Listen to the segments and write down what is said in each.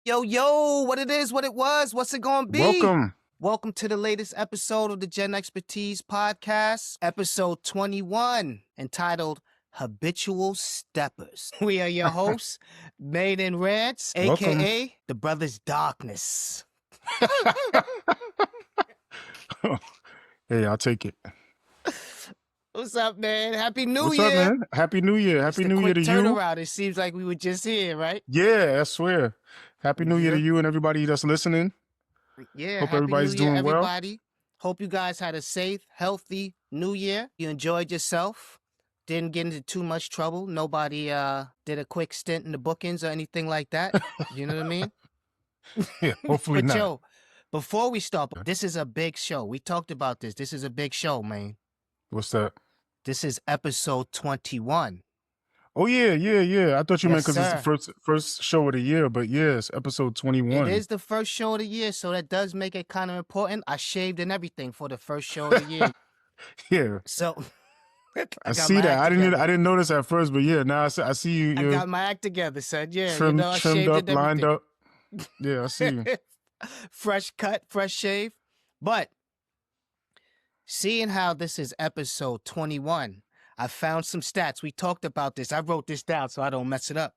Yo, what it is, what it was, what's it gonna be? Welcome to the latest episode of the Gen-Xpertise podcast, episode 21, entitled Habitual Steppers. We are your hosts, Made in Rants, a.k.a. the Brothers Darkness. Hey, I'll take it. What's up, man? Happy New What's Year. Up, man? Happy New Year. Happy New Year to you. Turnaround. It seems like we were just here, right? Yeah, I swear. Happy New Year to you and everybody that's listening. Yeah, Hope Happy everybody's New Year, doing well. everybody. Hope you guys had a safe, healthy New Year. You enjoyed yourself. Didn't get into too much trouble. Nobody did a quick stint in the bookings or anything like that. You know what I mean? Yeah, hopefully But not. yo, before we start, this is a big show. We talked about this. This is a big show, man. What's that? This is episode 21. Oh, yeah. I thought you meant Yes, because it's the first show of the year, but yes, episode 21. It is the first show of the year, so that does make it kind of important. I shaved and everything for the first show of the year. Yeah. So I see that. I didn't notice at first, but yeah, now I see you. I got my act together, son. Yeah, trimmed I shaved up, and lined everything. up. Yeah, I see you. Fresh cut, fresh shave. But seeing how this is episode 21, I found some stats. We talked about this. I wrote this down so I don't mess it up.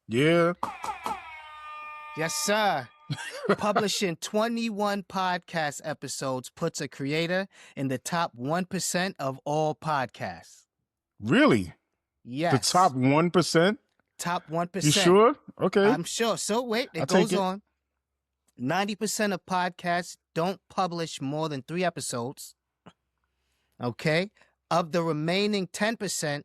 Yeah. Yes, sir. Publishing 21 podcast episodes puts a creator in the top 1% of all podcasts. Really? Yes. The top 1%? Top 1%. You sure? Okay. I'm sure. So wait, it goes on. 90% of podcasts don't publish more than 3 episodes. Okay? Of the remaining 10%,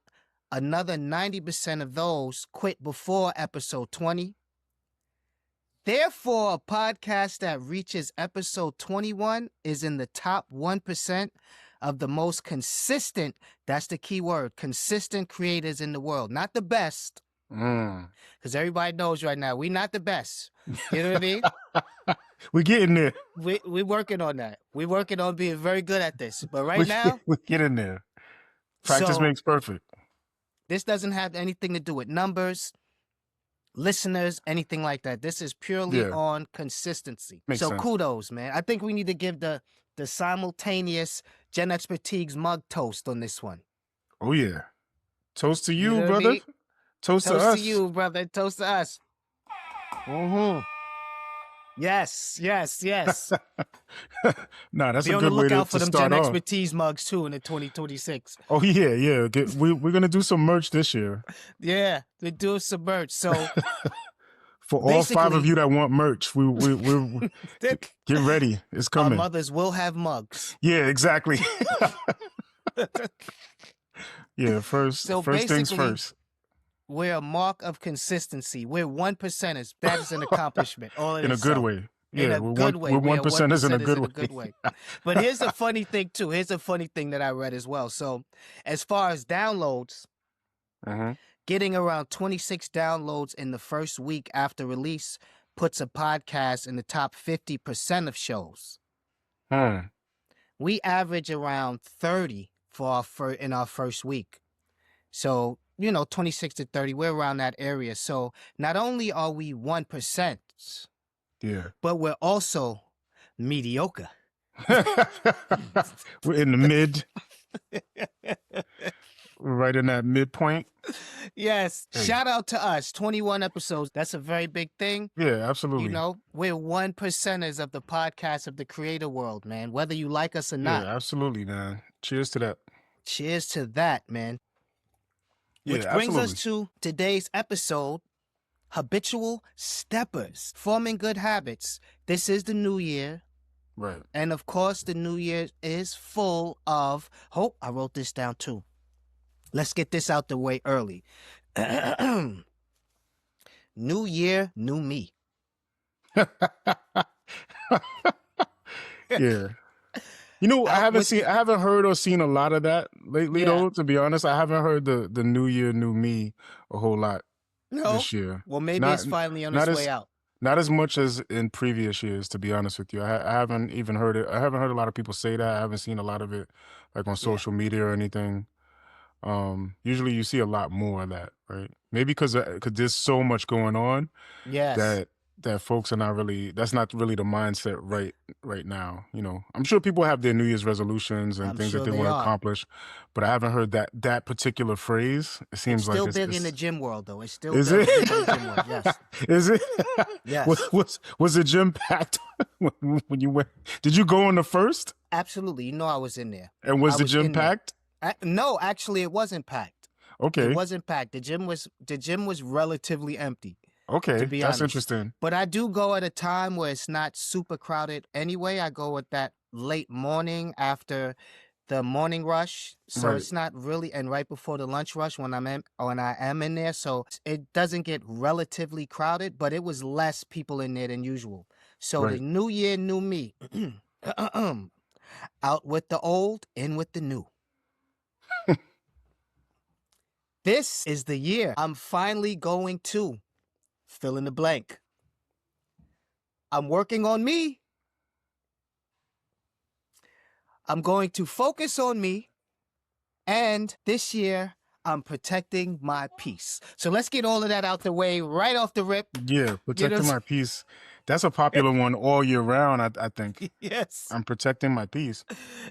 another 90% of those quit before episode 20. Therefore, a podcast that reaches episode 21 is in the top 1% of the most consistent, that's the key word, consistent creators in the world. Not the best. Because everybody knows right now, we're not the best. You know what I mean? We're getting there. We're working on that. We're working on being very good at this. But right now, we're getting there. Practice makes perfect. This doesn't have anything to do with numbers, listeners, anything like that. This is purely on consistency. Makes so sense. Kudos, man. I think we need to give the simultaneous Gen-Xpertise mug toast on this one. Oh, yeah. Toast to you, know brother. I mean? Toast to us. Toast to you, brother. Toast to us. Mm-hmm. Yes. Nah, that's Be a on the good way to lookout for them start off. Gen-Xpertise mugs too in the 2026. Oh, yeah. We're going to do some merch this year. Yeah, we're doing some merch. So for all 5 of you that want merch, we're get ready. It's coming. Our mothers will have mugs. Yeah, exactly. Yeah, first things first. We're a mark of consistency. We're 1%ers. That is an accomplishment. All in a good way. Yeah, in a good way. We're 1%ers in a good way. But here's a funny thing, too. Here's a funny thing that I read as well. So as far as downloads, getting around 26 downloads in the first week after release puts a podcast in the top 50% of shows. We average around 30 in our first week. So, 26 to 30, we're around that area. So not only are we 1%, but we're also mediocre. We're in the mid. We're right in that midpoint. Yes. Hey. Shout out to us. 21 episodes. That's a very big thing. Yeah, absolutely. We're 1%ers of the podcast of the creator world, man, whether you like us or not. Yeah, absolutely, man. Cheers to that. Cheers to that, man. Which brings us to today's episode, Habitual Steppers, forming good habits. This is the new year. Right. And of course, the new year is full of hope. I wrote this down too. Let's get this out the way early. New year, new me. Yeah. I haven't heard or seen a lot of that lately, though, to be honest. I haven't heard the new year, new me a whole lot this year. Well, maybe it's finally on its way out. Not as much as in previous years, to be honest with you. I haven't even heard it. I haven't heard a lot of people say that. I haven't seen a lot of it like on social media or anything. Usually you see a lot more of that, right? Maybe because there's so much going on Yes. that folks are not really, that's not really the mindset right now. I'm sure people have their New Year's resolutions and I'm things that sure they they want to are. accomplish, but I haven't heard that particular phrase. It It's seems like still big in the gym world, though. It's still is it? big in the gym world. Yes. Is it? Yes. Was the gym packed when you went? Did you go on the first? Absolutely. You know I was in there. And was I the was gym in there. packed? No, actually, it wasn't packed. It Okay. wasn't packed. The gym was relatively empty, to Okay. be That's honest. interesting. But I do go at a time where it's not super crowded anyway. I go at that late morning after the morning rush, so Right. it's not really, and right before the lunch rush when I am in there, so it doesn't get relatively crowded, but it was less people in there than usual. So the Right. new year, new me. Out with the old, in with the new. This is the year I'm finally going to fill in the blank. I'm working on me. I'm going to focus on me. And this year, I'm protecting my peace. So let's get all of that out the way right off the rip. Yeah, protecting my peace. That's a popular one all year round, I think. Yes. I'm protecting my peace.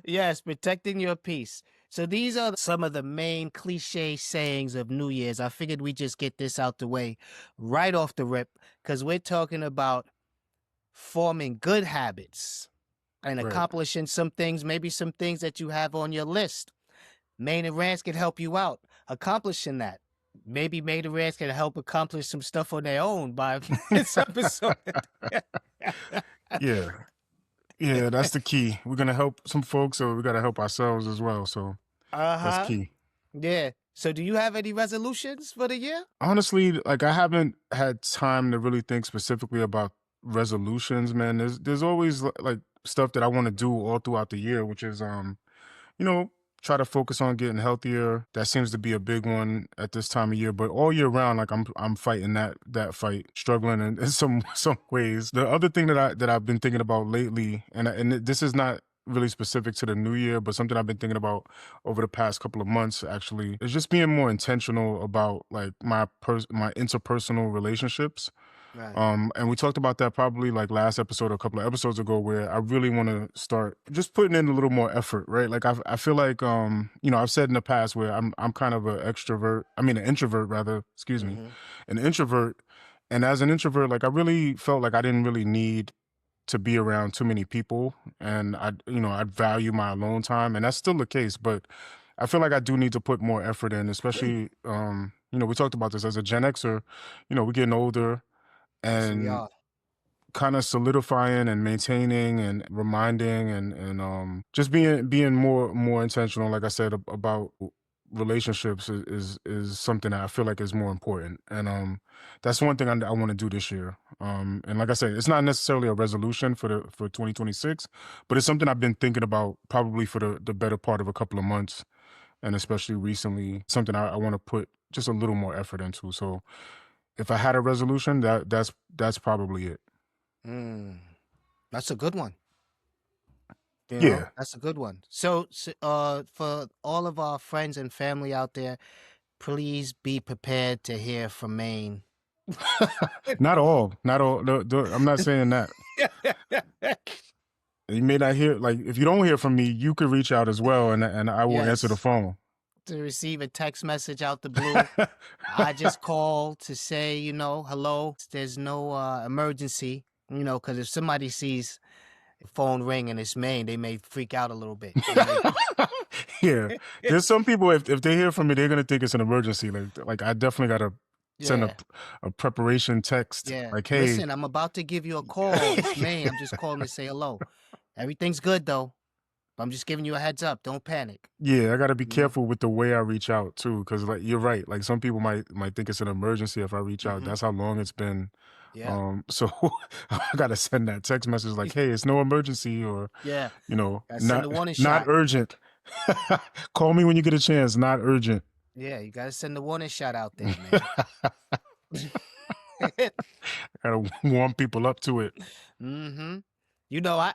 Yes, protecting your peace. So these are some of the main cliche sayings of New Year's. I figured we just get this out the way right off the rip because we're talking about forming good habits and accomplishing some things, maybe some things that you have on your list. Main and Rants can help you out accomplishing that. Maybe Main and Rants can help accomplish some stuff on their own by this episode. Yeah. Yeah, that's the key. We're going to help some folks, so we got to help ourselves as well. So that's key. Yeah. So do you have any resolutions for the year? Honestly, like I haven't had time to really think specifically about resolutions, man. There's always like stuff that I want to do all throughout the year, which is you know, try to focus on getting healthier. That seems to be a big one at this time of year. But all year round, like I'm fighting that fight, struggling in some ways. The other thing that I've been thinking about lately, and this is not really specific to the new year, but something I've been thinking about over the past couple of months actually is just being more intentional about like my interpersonal relationships. Right. And we talked about that probably like last episode or a couple of episodes ago, where I really want to start just putting in a little more effort, right? Like I feel like I've said in the past where I'm kind of an introvert rather, excuse me, an introvert. And as an introvert, like I really felt like I didn't really need to be around too many people, and I'd value my alone time, and that's still the case, but I feel like I do need to put more effort in, especially we talked about this as a Gen Xer, we're getting older. Yes, we And are. kind of solidifying and maintaining and reminding and just being more intentional, like I said, about relationships is something that I feel like is more important. And that's one thing I want to do this year. And like I said, it's not necessarily a resolution for 2026, but it's something I've been thinking about probably for the better part of a couple of months, and especially recently, something I want to put just a little more effort into. So if I had a resolution, that's probably it. That's a good one. Yeah. That's a good one. So, for all of our friends and family out there, please be prepared to hear from Maine. Not all. I'm not saying that. You may not hear, like, if you don't hear from me, you could reach out as well, and I will answer the phone. To receive a text message out the blue, I just call to say, hello. There's no emergency, because if somebody sees the phone ring and it's Maine, they may freak out a little bit. Yeah, there's some people, if they hear from me, they're gonna think it's an emergency. Like I definitely gotta send a preparation text. Yeah. Like, hey, listen, I'm about to give you a call. It's Maine. I'm just calling to say hello. Everything's good though. I'm just giving you a heads up. Don't panic. Yeah, I got to be careful with the way I reach out too, because like you're right. Like some people might think it's an emergency if I reach out. That's how long it's been. Yeah. So I got to send that text message like, "Hey, it's no emergency," or Gotta send not the warning not shot. urgent. Call me when you get a chance. Not urgent. Yeah, you gotta send the warning shot out there, man. Gotta warm people up to it.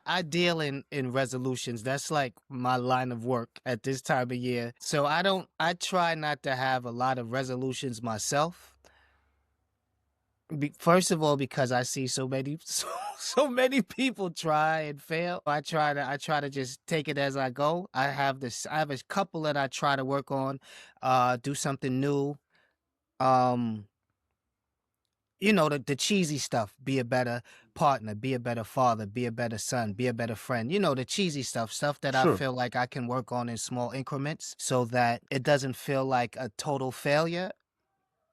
I deal in resolutions. That's like my line of work at this time of year. So I try not to have a lot of resolutions myself. First of all, because I see so many so many people try and fail. I try to just take it as I go. I have a couple that I try to work on, do something new. Um, the cheesy stuff, be a better partner, be a better father, be a better son, be a better friend. The cheesy stuff that I Sure. feel like I can work on in small increments so that it doesn't feel like a total failure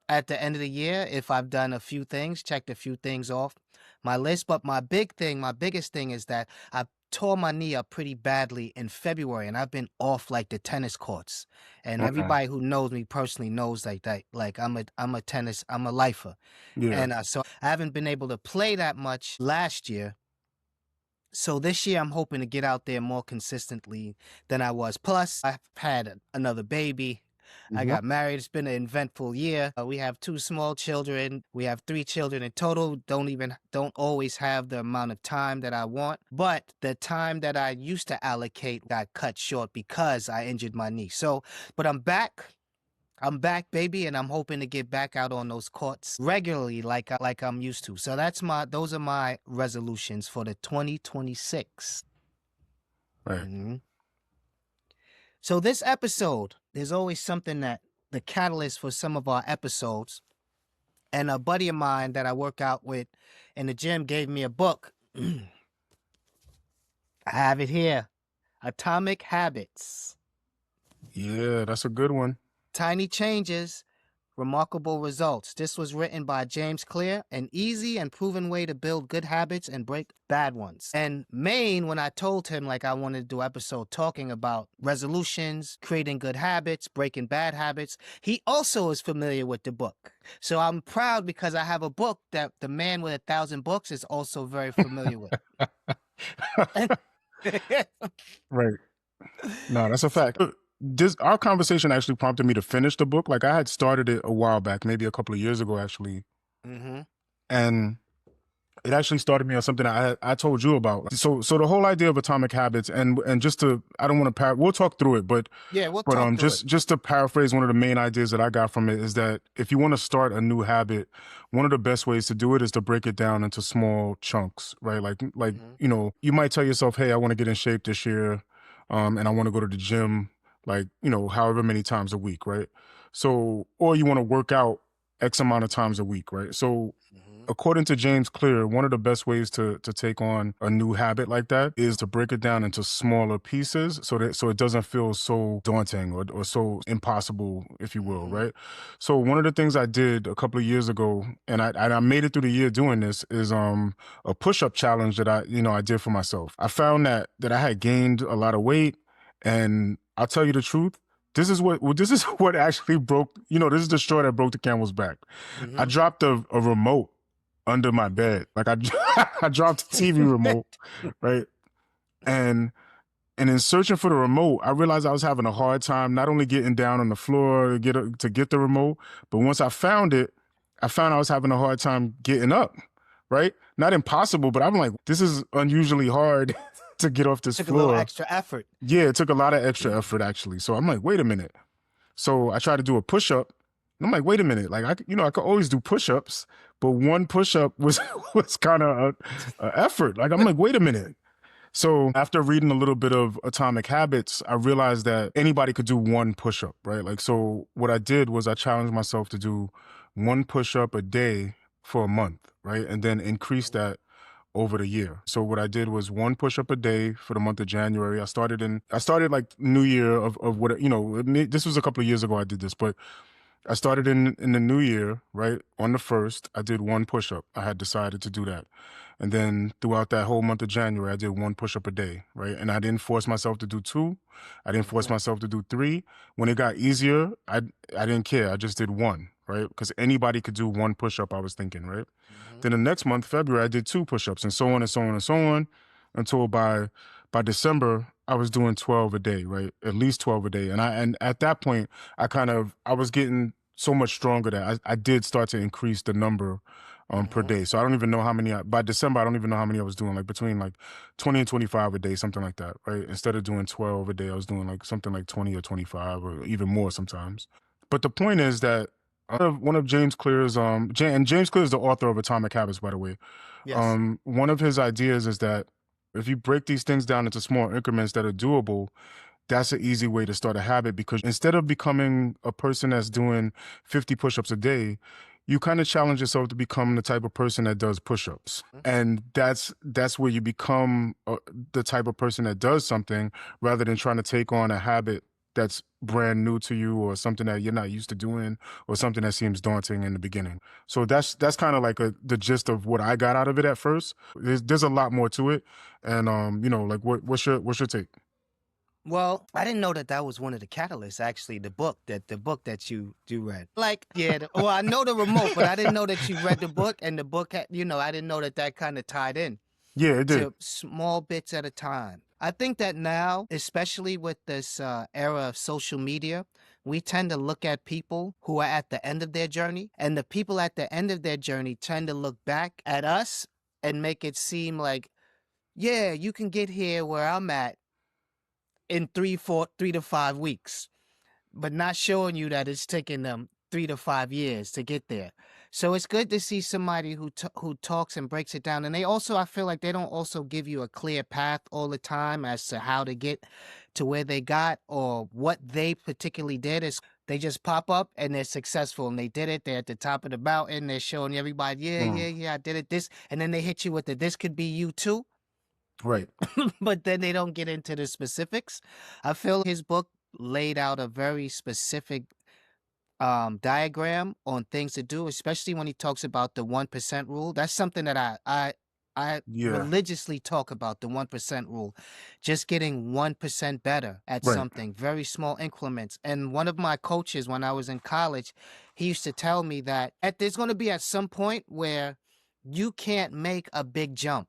at the end of the year if I've done a few things, checked a few things off my list. But my biggest thing is that I tore my knee up pretty badly in February and I've been off like the tennis courts. And Okay. everybody who knows me personally knows like that. Like I'm a lifer. Yeah. And so I haven't been able to play that much last year. So this year I'm hoping to get out there more consistently than I was. Plus, I've had another baby. I Mhm. got married. It's been an eventful year. We have two small children. We have three children in total. Don't always have the amount of time that I want. But the time that I used to allocate got cut short because I injured my knee. But I'm back. I'm back, baby, and I'm hoping to get back out on those courts regularly, like I'm used to. So those are my resolutions for the 2026. Right. hmm So this episode, there's always something that the catalyst for some of our episodes. And a buddy of mine that I work out with in the gym gave me a book. I have it here. Atomic Habits. Yeah, that's a good one. Tiny changes, remarkable results. This was written by James Clear, an easy and proven way to build good habits and break bad ones. And Maine, when I told him like I wanted to do an episode talking about resolutions, creating good habits, breaking bad habits, he also is familiar with the book. So I'm proud because I have a book that the man with 1,000 books is also very familiar with. Right. No, that's a fact. This our conversation actually prompted me to finish the book. Like I had started it a while back, maybe a couple of years ago actually. Mm-hmm. And it actually started me on something I told you about. So the whole idea of atomic habits and just to I don't want to we'll talk through it, but Yeah, we'll talk through it. just to paraphrase one of the main ideas that I got from it is that if you want to start a new habit, one of the best ways to do it is to break it down into small chunks, right? Like Mm-hmm. you might tell yourself, "Hey, I want to get in shape this year, and I want to go to the gym like, however many times a week, right? So or you want to work out X amount of times a week, right? So Mm-hmm. according to James Clear, one of the best ways to take on a new habit like that is to break it down into smaller pieces so it doesn't feel so daunting or so impossible, if you will, Mm-hmm. right? So one of the things I did a couple of years ago, and I made it through the year doing this, is a push-up challenge that I did for myself. I found that I had gained a lot of weight, and I'll tell you the truth. This is what actually broke, this is the straw that broke the camel's back. I Mm-hmm. dropped a remote under my bed. Like I I dropped the TV remote, right? And and in searching for the remote, I realized I was having a hard time not only getting down on the floor to get the remote, but once I found it, I found I was having a hard time getting up, right? Not impossible, but I'm like, this is unusually hard to get off this Took a little floor. extra effort. Yeah, it took a lot of extra effort actually. So I'm like, wait a minute. So I tried to do a push-up. And I'm like, wait a minute. Like I could always do push-ups, but one push-up was was kind of a effort. Like I'm like, wait a minute. So after reading a little bit of Atomic Habits, I realized that anybody could do one push-up, right? Like so what I did was I challenged myself to do one push-up a day for a month, right? And then increase that over the year. So what I did was one push-up a day for the month of January. I started like New Year of what, this was a couple of years ago I did this, but I started in the new year, right? On the 1st, I did one push-up. I had decided to do that. And then throughout that whole month of January, I did one push-up a day, right? And I didn't force myself to do two. I didn't force Mm-hmm. myself to do three. When it got easier, I didn't care. I just did one, right? Because anybody could do one push-up, I was thinking, right? Mm-hmm. Then the next month, February, I did two push-ups and so on and so on and so on until by December, I was doing 12 a day, right? At least 12 a day. And at that point, I was getting so much stronger that I did start to increase the number per Mm-hmm. day. So I don't even know how many by December, I don't even know how many I was doing, like between like 20 and 25 a day, something like that, right? Instead of doing 12 a day, I was doing like something like 20 or 25 or even more sometimes. But the point is that One of James Clear's and James Clear is the author of Atomic Habits, by the way. Yes. One of his ideas is that if you break these things down into small increments that are doable, that's an easy way to start a habit, because instead of becoming a person that's doing 50 push-ups a day, you kind of challenge yourself to become the type of person that does push-ups. And that's where you become the type of person that does something, rather than trying to take on a habit that's brand new to you, or something that you're not used to doing, or something that seems daunting in the beginning. So that's kind of like the gist of what I got out of it at first. There's a lot more to it, and like what's your take? Well, I didn't know that that was one of the catalysts. Actually, the book that you read. Like, yeah. Well, I know the remote, but I didn't know that you read the book, and the book had, I didn't know that that kind of tied in Yeah, it did. to small bits at a time. I think that now, especially with this era of social media, we tend to look at people who are at the end of their journey, and the people at the end of their journey tend to look back at us and make it seem like, yeah, you can get here where I'm at in 3 to 5 weeks, but not showing you that it's taking them 3 to 5 years to get there. So it's good to see somebody who talks and breaks it down. And they also, I feel like they don't also give you a clear path all the time as to how to get to where they got or what they particularly did. Is they just pop up and they're successful and they did it. They're at the top of the mountain. They're showing everybody, yeah, Mm, yeah, yeah, I did it. This, and then they hit you with the this could be you too. right. But then they don't get into the specifics. I feel his book laid out a very specific diagram on things to do, especially when he talks about the 1% rule. That's something that I Yeah. religiously talk about, the 1% rule. Just getting 1% better at Right. something, very small increments. And one of my coaches when I was in college, he used to tell me that there's going to be at some point where you can't make a big jump.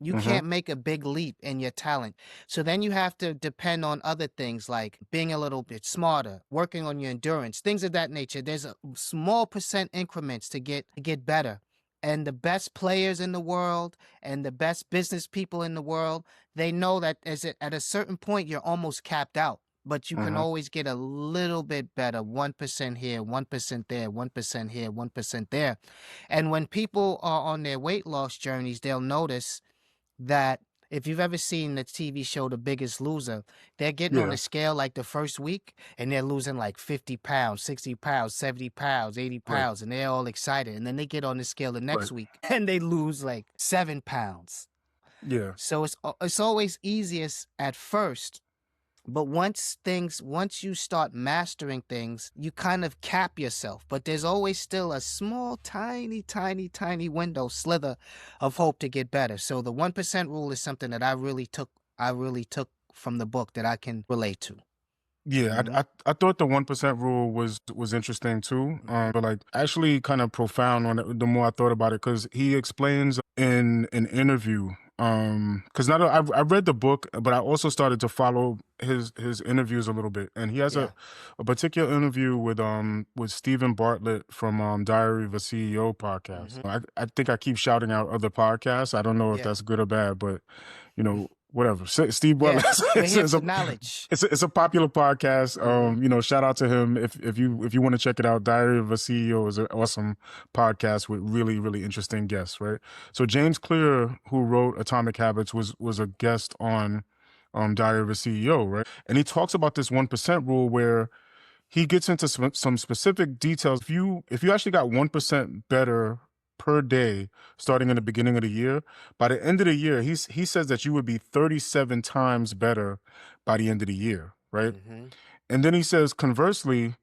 You Mm-hmm. can't make a big leap in your talent. So then you have to depend on other things like being a little bit smarter, working on your endurance, things of that nature. There's a small percent increments to get better. And the best players in the world and the best business people in the world, they know that at a certain point you're almost capped out. But you can Mm-hmm. always get a little bit better, 1% here, 1% there, 1% here, 1% there. And when people are on their weight loss journeys, they'll notice that if you've ever seen the TV show The Biggest Loser, they're getting on Yeah. the scale like the first week and they're losing like 50 pounds, 60 pounds, 70 pounds, 80 Right. pounds, and they're all excited. And then they get on the scale the Right. next week and they lose like 7 pounds. Yeah. So it's always easiest at first, but once you start mastering things, you kind of cap yourself. But there's always still a small, tiny, tiny, tiny window, slither of hope to get better. So the 1% rule is something that I really took from the book that I can relate to. Yeah, Mm-hmm. I thought the 1% rule was interesting too, but like actually kind of profound on it the more I thought about it, because he explains in an interview, because not I read the book, but I also started to follow his interviews a little bit, and he has Yeah. a particular interview with Stephen Bartlett from Diary of a CEO podcast. Mm-hmm. I think I keep shouting out other podcasts. I don't know if Yeah. that's good or bad, but whatever. Steve Yeah. Bartlett We're here is for a knowledge. it's a popular podcast. Mm-hmm. Shout out to him if you want to check it out. Diary of a CEO is an awesome podcast with really really interesting guests. Right. So James Clear, who wrote Atomic Habits, was a guest on Diary of a CEO. Right, and he talks about this 1% rule where he gets into some specific details. If you actually got 1% better per day starting in the beginning of the year, by the end of the year, he says that you would be 37 times better by the end of the year, right? Mm-hmm. And then he says conversely,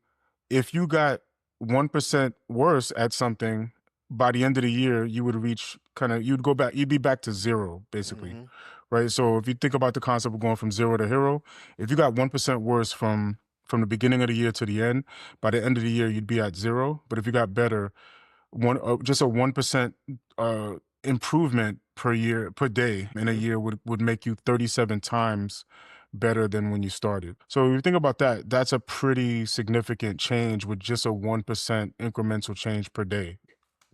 if you got 1% worse at something, by the end of the year, you would reach you'd be back to zero, basically. Mm-hmm. Right. So if you think about the concept of going from zero to hero, if you got 1% worse from the beginning of the year to the end, by the end of the year, you'd be at zero. But if you got better, just a 1% uh, improvement per year, per day in a Mm-hmm. year would make you 37 times better than when you started. So if you think about that, that's a pretty significant change with just a 1% incremental change per day.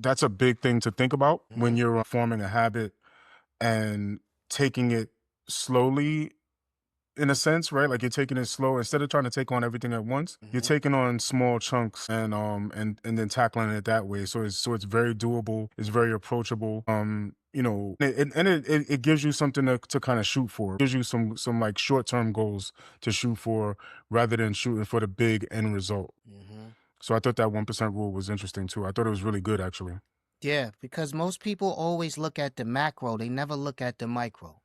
That's a big thing to think about when you're forming a habit and taking it slowly. in a sense, right? Like you're taking it slow instead of trying to take on everything at once. You're Mm-hmm. taking on small chunks and then tackling it that way. So it's very doable. It's very approachable. It gives you something to kind of shoot for. It gives you some like short-term goals to shoot for rather than shooting for the big end result. Mm-hmm. So I thought that 1% rule was interesting too. I thought it was really good actually. Yeah, because most people always look at the macro, they never look at the micro.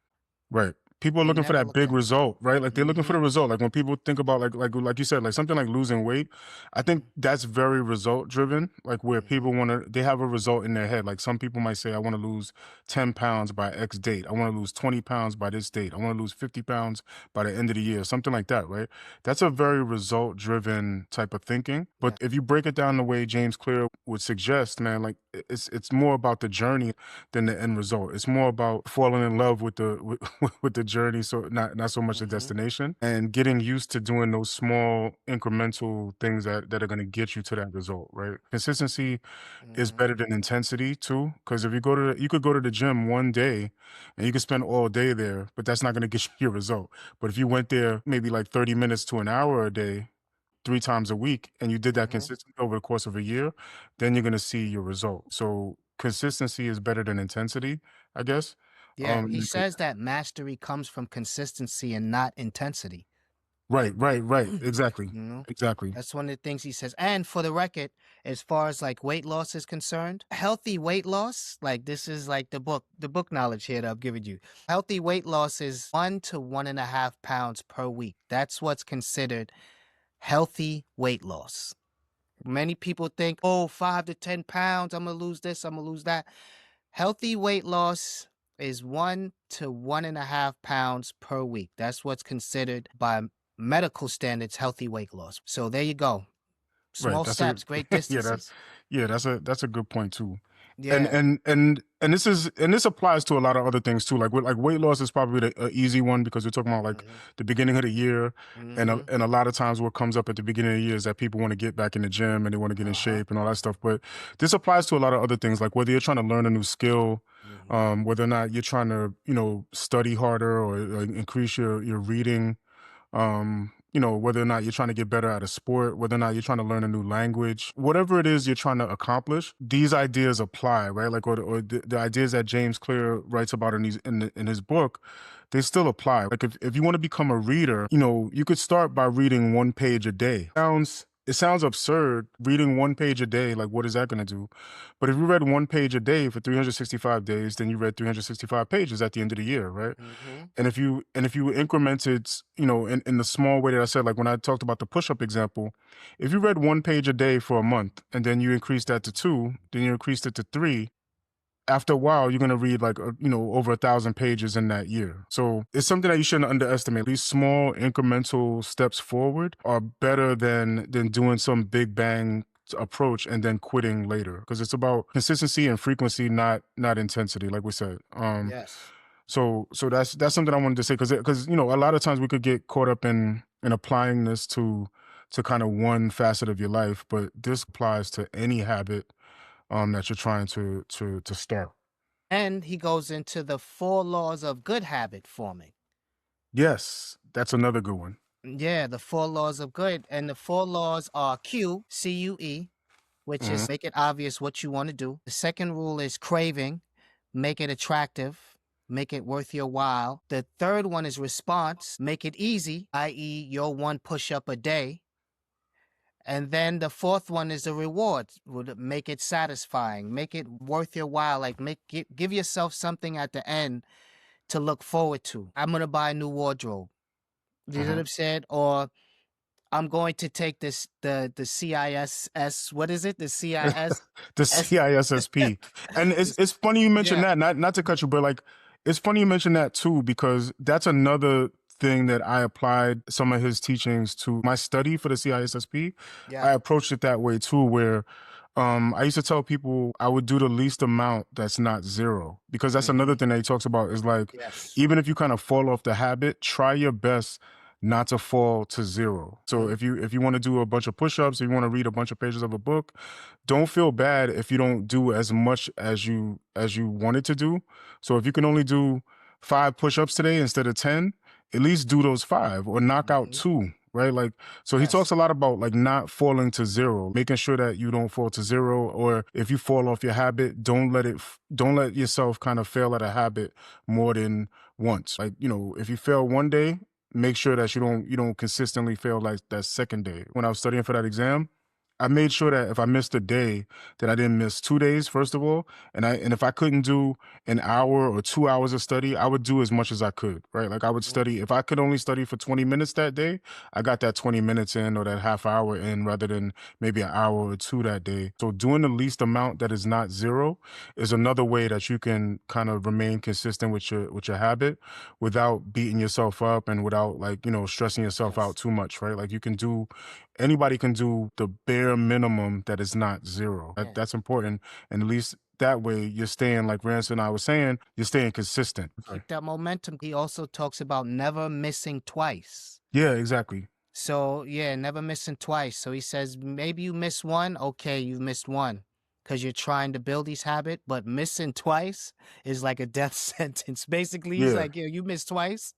Right. People are They looking for never that look big at. result, right? Like they're looking for Mm-hmm. the result. Like when people think about like you said, like something like losing weight, I think that's very result driven. Like where Mm-hmm. people they have a result in their head. Like some people might say, I want to lose 10 pounds by X date. I want to lose 20 pounds by this date. I want to lose 50 pounds by the end of the year, something like that, right? That's a very result driven type of thinking. But Yeah. if you break it down the way James Clear would suggest, man, like it's more about the journey than the end result. It's more about falling in love with with the journey, so not so much the Mm-hmm. destination, and getting used to doing those small incremental things that are going to get you to that result, right? Consistency is Mm-hmm. better than intensity too, because if you could go to the gym one day and you could spend all day there, but that's not going to get you your result. But if you went there maybe like 30 minutes to an hour a day 3 times a week and you did that Mm-hmm. consistently over the course of a year, then you're going to see your result. So consistency is better than intensity, I guess. Yeah, he Um, says that mastery comes from consistency and not intensity. right. Exactly. You know, Exactly. that's one of the things he says. And for the record, as far as like weight loss is concerned, healthy weight loss, like this is like the book knowledge here that I'm giving you. Healthy weight loss is 1 to 1.5 pounds per week. That's what's considered healthy weight loss. Many people think, oh, 5 to 10 pounds, I'm gonna lose this, I'm gonna lose that. Healthy weight loss is 1 to 1.5 pounds per week. That's what's considered by medical standards healthy weight loss. So there you go. Right. Small That's a steps, great yeah, that distances. yeah, that's a good point too. And Yeah. and and and this applies to a lot of other things too. Like weight loss is probably the easy one because we're talking about like Mm-hmm. the beginning of the year, Mm-hmm. and a lot of times what comes up at the beginning of the year is that people want to get back in the gym and they want to get in Uh-huh. shape and all that stuff. But this applies to a lot of other things, like whether you're trying to learn a new skill, Mm-hmm. whether or not you're trying to study harder or increase your reading, whether or not you're trying to get better at a sport, whether or not you're trying to learn a new language, whatever it is you're trying to accomplish, these ideas apply, right? Like, or the ideas that James Clear writes about in his book, they still apply. Like, if you want to become a reader, you could start by reading 1 page a day. It sounds absurd reading 1 page a day. Like, what is that going to do? But if you read 1 page a day for 365 days, then you read 365 pages at the end of the year, right? Mm-hmm. And if you incremented, in the small way that I said, like when I talked about the push-up example, if you read 1 page a day for a month and then you increased that to 2, then you increased it to 3, after a while, you're going to read like, over 1,000 pages in that year. So it's something that you shouldn't underestimate. These small incremental steps forward are better than doing some big bang approach and then quitting later, because it's about consistency and frequency, not intensity, like we said. Yes. So that's something I wanted to say, because a lot of times we could get caught up in applying this to kind of one facet of your life, but this applies to any habit that you're trying to start. And he goes into the 4 laws of good habit forming. Yes, that's another good one. Yeah, the 4 laws of good. And the 4 laws are CUE, which Mhm. is make it obvious what you want to do. The second rule is craving, make it attractive, make it worth your while. The third one is response, make it easy, i.e., your 1 push-up a day. And then the fourth one is the reward, would make it satisfying, make it worth your while, like give yourself something at the end to look forward to. I'm gonna buy a new wardrobe. You know what Mhm. I'm saying? Or I'm going to take the CISS. What is it? The CIS. The CISSP. And it's funny you mentioned Yeah. that, not to cut you, but like it's funny you mentioned that too, because that's another thing that I applied some of his teachings to my study for the CISSP. Yeah. I approached it that way too, where I used to tell people I would do the least amount that's not zero, because that's another Hmm. thing that he talks about is like, Yes. even if you kind of fall off the habit, try your best not to fall to zero. So Mhm. if you want to do a bunch of push-ups, if you want to read a bunch of pages of a book, don't feel bad if you don't do as much as you wanted to do. So if you can only do 5 push-ups today instead of 10, at least do those 5 or knock out 2, right? Like, so he talks Yes. a lot about like not falling to 0, making sure that you don't fall to 0, or if you fall off your habit, don't let yourself kind of fail at a habit more than once. Like, if you fail one day, make sure that you don't consistently fail like that second day. When I was studying for that exam, I made sure that if I missed a day, that I didn't miss 2 days, first of all, and if I couldn't do an hour or 2 hours of study, I would do as much as I could, right? Like, I would study. If I could only study for 20 minutes that day, I got that 20 minutes in or that half hour in rather than maybe an hour or 2 that day. So doing the least amount that is not 0 is another way that you can kind of remain consistent with your habit without beating yourself up and without, like, stressing yourself out Yes. too much, right? Like, anybody can do the bare minimum that is not 0. Yeah. That's important. And at least that way you're staying, like Ransom and I was saying, you're staying consistent. Keep that momentum. He also talks about never missing twice. Yeah, exactly. So yeah, never missing twice. So he says maybe you miss one. Okay, you've missed one because you're trying to build these habit, but missing twice is like a death sentence. Basically, he's Yeah, like, yeah, you missed twice.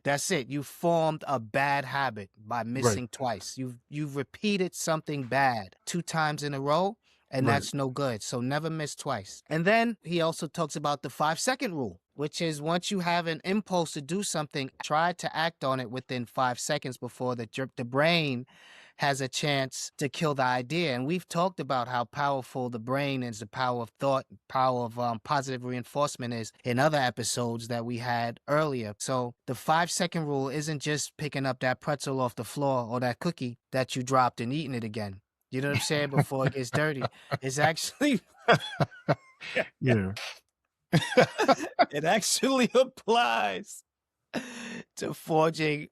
That's it. You formed a bad habit by right, missing twice. You've repeated something bad 2 times in a row, and right. that's no good. So never miss twice. And then he also talks about the 5-second rule, which is once you have an impulse to do something, try to act on it within 5 seconds before the brain has a chance to kill the idea. And we've talked about how powerful the brain is, the power of thought, power of positive reinforcement is in other episodes that we had earlier. So the 5-second rule isn't just picking up that pretzel off the floor or that cookie that you dropped and eating it again. You know what I'm saying? Before it gets dirty. It's actually Yeah. it actually applies to forging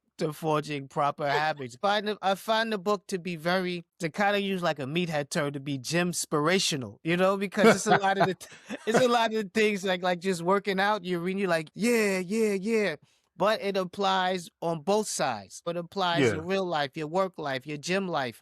proper habits. I find the book to be to kind of use like a meathead term, to be Gen-Xpertational, because it's a lot of it's a lot of the things like just working out. You're reading, you're like, yeah, yeah, yeah. But it applies on both sides. It applies Yeah, your real life, your work life, your gym life.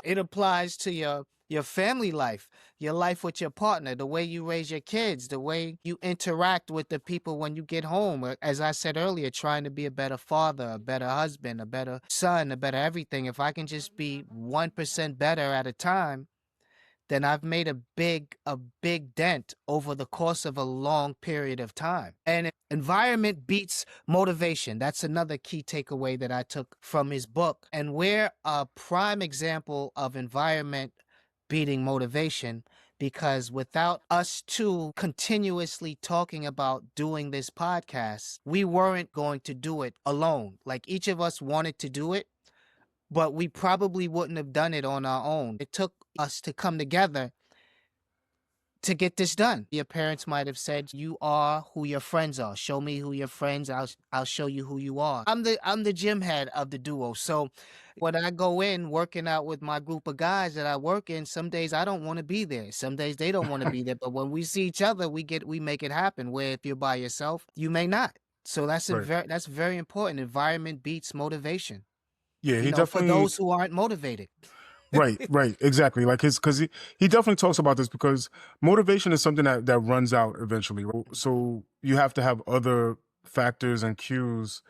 It applies to your family life, your life with your partner, the way you raise your kids, the way you interact with the people when you get home. As I said earlier, trying to be a better father, a better husband, a better son, a better everything. If I can just be 1% better at a time, then I've made a big dent over the course of a long period of time. And environment beats motivation. That's another key takeaway that I took from his book. And we're a prime example of environment beating motivation, because without us two continuously talking about doing this podcast, we weren't going to do it alone. Like, each of us wanted to do it, but we probably wouldn't have done it on our own. It took us to come together to get this done. Your parents might have said, "You are who your friends are. Show me who your friends. I'll show you who you are." I'm the gym head of the duo. So when I go in working out with my group of guys that I work in, some days I don't want to be there. Some days they don't want to be there. But when we see each other, we make it happen. Where if you're by yourself, you may not. So right. that's very important. Environment beats motivation. Yeah, he For definitely. those who aren't motivated. Right, right, exactly. Like because he definitely talks about this because motivation is something that runs out eventually. So you have to have other factors and cues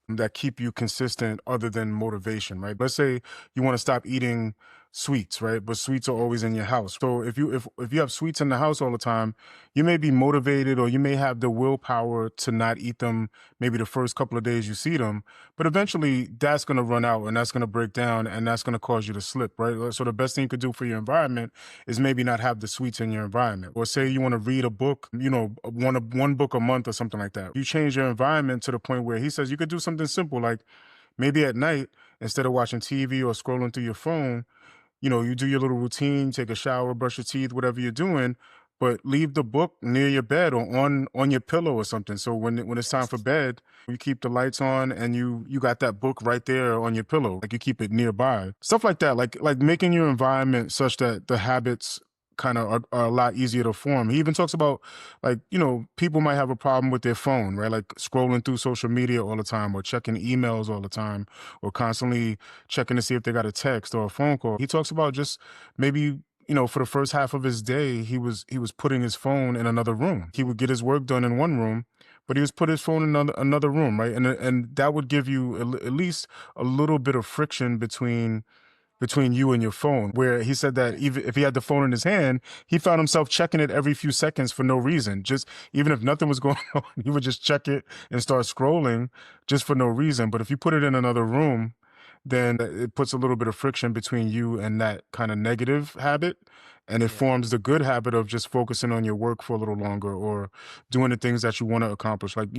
that keep you consistent other than motivation, right? Let's say you want to stop eating sweets, right? But sweets are always in your house. So if you have sweets in the house all the time, you may be motivated or you may have the willpower to not eat them maybe the first couple of days you see them, but eventually that's going to run out and that's going to break down and that's going to cause you to slip, right? So the best thing you could do for your environment is maybe not have the sweets in your environment. Or say you want to read a book, one book a month or something like that. You change your environment to the point where he says you could do something simple like maybe at night, instead of watching TV or scrolling through your phone, you do your little routine, take a shower, brush your teeth, whatever you're doing, but leave the book near your bed or on your pillow or something. So when it's time for Yes. bed, you keep the lights on and you got that book right there on your pillow. Like you keep it nearby. Stuff like that. Like making your environment such that the habits kind of are a lot easier to form. He even talks about like, people might have a problem with their phone, right? Like scrolling through social media all the time or checking emails all the time or constantly checking to see if they got a text or a phone call. He talks about just maybe, for the first half of his day, he was putting his phone in another room. He would get his work done in one room, but he was put his phone in another room, right? And that would give you at least a little bit of friction between you and your phone, where he said that Right. even if he had the phone in his hand, he found himself checking it every few seconds for no reason. Just even if nothing was going on, he would just check it and start scrolling just for no reason. But if you put it in another room, then it puts a little bit of friction between you and that kind of negative habit. And it Yeah. forms the good habit of just focusing on your work for a little longer or doing the things that you want to accomplish, like,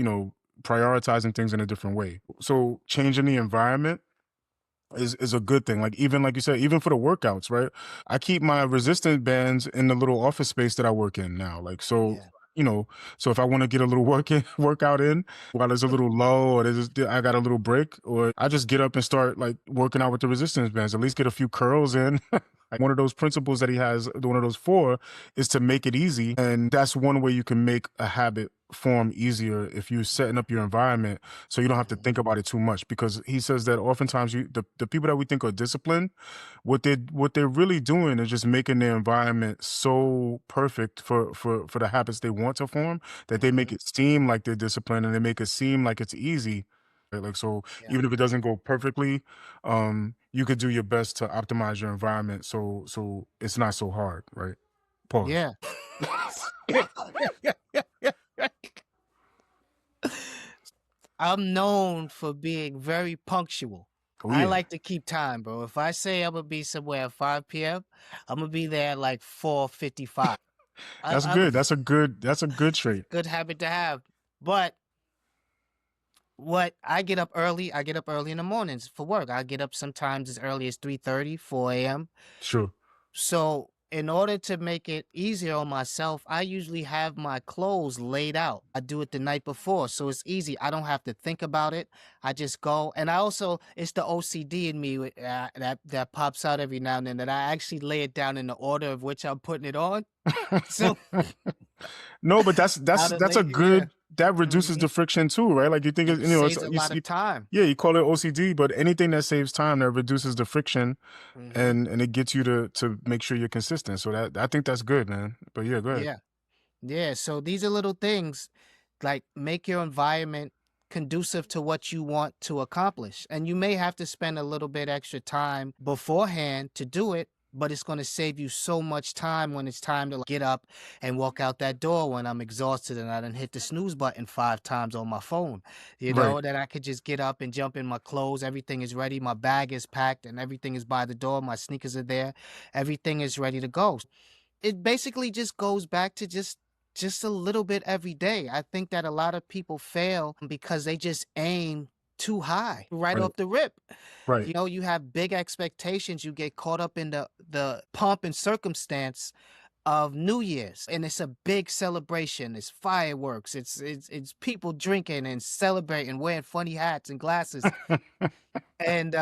prioritizing things in a different way. So changing the environment is a good thing. Like, even like you said, even for the workouts, right? I keep my resistance bands in the little office space that I work in now. Like, so Yeah. you know, so if I want to get a little workout in while there's a little low or I got a little break, or I just get up and start like working out with the resistance bands, at least get a few curls in. Like, one of those principles that he has, one of those four, is to make it easy. And that's one way you can make a habit form easier if you're setting up your environment so you don't have to Mhm. think about it too much. Because he says that oftentimes the people that we think are disciplined, what they're really doing is just making their environment so perfect for the habits they want to form, that they make Mhm. it seem like they're disciplined and they make it seem like it's easy. Right? Like, so Yeah. even if it doesn't go perfectly, you could do your best to optimize your environment so it's not so hard, right? Pause. Yeah. I'm known for being very punctual. Oh I yeah. like to keep time, bro. If I say I'm gonna be somewhere at 5 p.m., I'm gonna be there at like 4:55. That's I'm good. That's a good trait. good habit to have. But what I get up early in the mornings for work. I get up sometimes as early as 3:30, 4 a.m. Sure. So in order to make it easier on myself, I usually have my clothes laid out. I do it the night before, so it's easy. I don't have to think about it. I just go, and I also it's the OCD in me that pops out every now and then that I actually lay it down in the order of which I'm putting it on. So No, but that's how that's to that's a lay, yeah, good that reduces hmm the friction too, right? Like, you think it it's saves a lot of time. yeah, you call it OCD, but anything that saves time, that reduces the friction, Hmm. and it gets you to make sure you're consistent. So that I think that's good, man. But yeah, go ahead. Yeah, yeah. So these are little things like make your environment conducive to what you want to accomplish. And you may have to spend a little bit extra time beforehand to do it, but it's going to save you so much time when it's time to get up and walk out that door when I'm exhausted and I done hit the snooze button 5 times on my phone. Right. That I could just get up and jump in my clothes. Everything is ready. My bag is packed and everything is by the door. My sneakers are there. Everything is ready to go. It basically just goes back to just a little bit every day. I think that a lot of people fail because they just aim too high right Right. off the rip. Right. You have big expectations. You get caught up in the pomp and circumstance of New Year's, and it's a big celebration. It's fireworks. It's people drinking and celebrating, wearing funny hats and glasses. And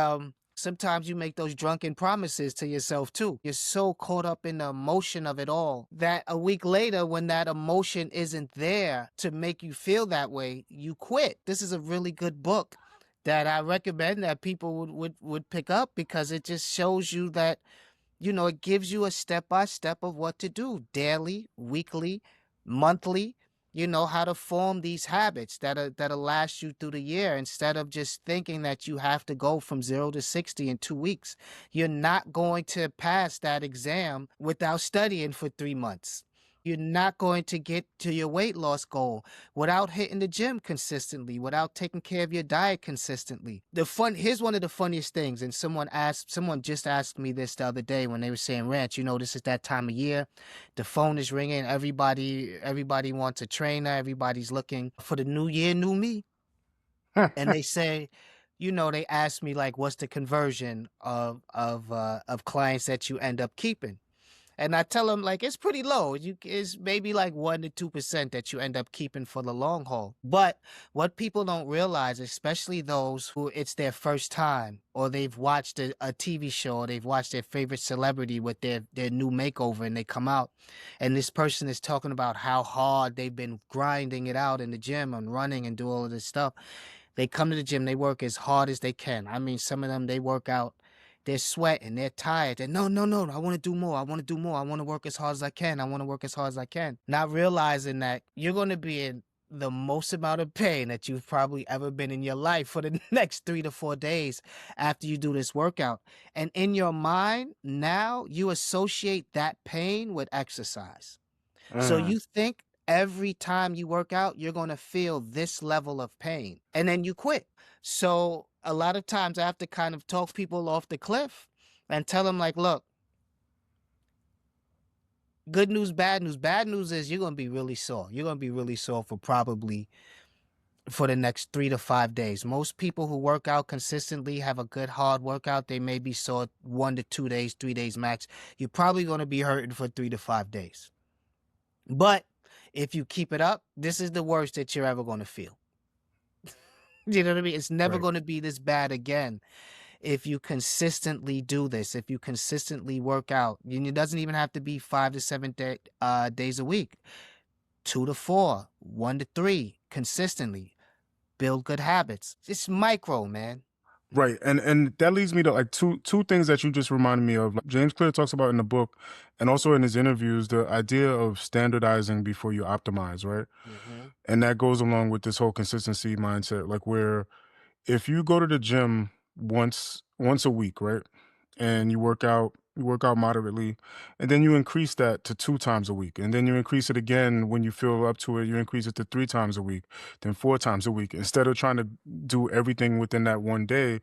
sometimes you make those drunken promises to yourself too. You're so caught up in the emotion of it all that a week later, when that emotion isn't there to make you feel that way, you quit. This is a really good book that I recommend that people would pick up because it just shows you that it gives you a step by step of what to do daily, weekly, monthly, how to form these habits that'll last you through the year instead of just thinking that you have to go from 0 to 60 in 2 weeks. You're not going to pass that exam without studying for 3 months. You're not going to get to your weight loss goal without hitting the gym consistently, without taking care of your diet consistently. Here's one of the funniest things, and someone just asked me this the other day when they were saying, Ranch, this is that time of year. The phone is ringing, everybody wants a trainer, everybody's looking for the new year, new me. And they say, they ask me like, what's the conversion of clients that you end up keeping? And I tell them like it's pretty low. It's maybe like 1 to 2% that you end up keeping for the long haul. But what people don't realize, especially those who it's their first time, or they've watched a TV show, or they've watched their favorite celebrity with their new makeover, and they come out, and this person is talking about how hard they've been grinding it out in the gym and running and do all of this stuff. They come to the gym, they work as hard as they can. I mean, some of them they work out, they're sweating, they're tired. They're no, no, no, I want to do more. I want to work as hard as I can. I want to work as hard as I can. Not realizing that you're going to be in the most amount of pain that you've probably ever been in your life for the next 3 to 4 days after you do this workout. And in your mind, now you associate that pain with exercise. So Mm. you think every time you work out, you're going to feel this level of pain, and then you quit. So a lot of times I have to kind of talk people off the cliff and tell them, like, look, good news, bad news. Bad news is you're going to be really sore. You're going to be really sore for probably for the next 3 to 5 days. Most people who work out consistently have a good hard workout. They may be sore 1 to 2 days, 3 days max. You're probably going to be hurting for 3 to 5 days. But if you keep it up, this is the worst that you're ever going to feel. You know what I mean? It's never Right. going to be this bad again if you consistently do this, if you consistently work out. And it doesn't even have to be 5 to 7 days a week. 2 to 4, 1 to 3, consistently. Build good habits. It's micro, man. Right. And that leads me to like two things that you just reminded me of. Like James Clear talks about in the book and also in his interviews, the idea of standardizing before you optimize, right? Mm-hmm. And that goes along with this whole consistency mindset, like where if you go to the gym once a week, right? And you work out moderately, and then you increase that to 2 times a week. And then you increase it again when you feel up to it, you increase it to 3 times a week, then 4 times a week. Instead of trying to do everything within that one day,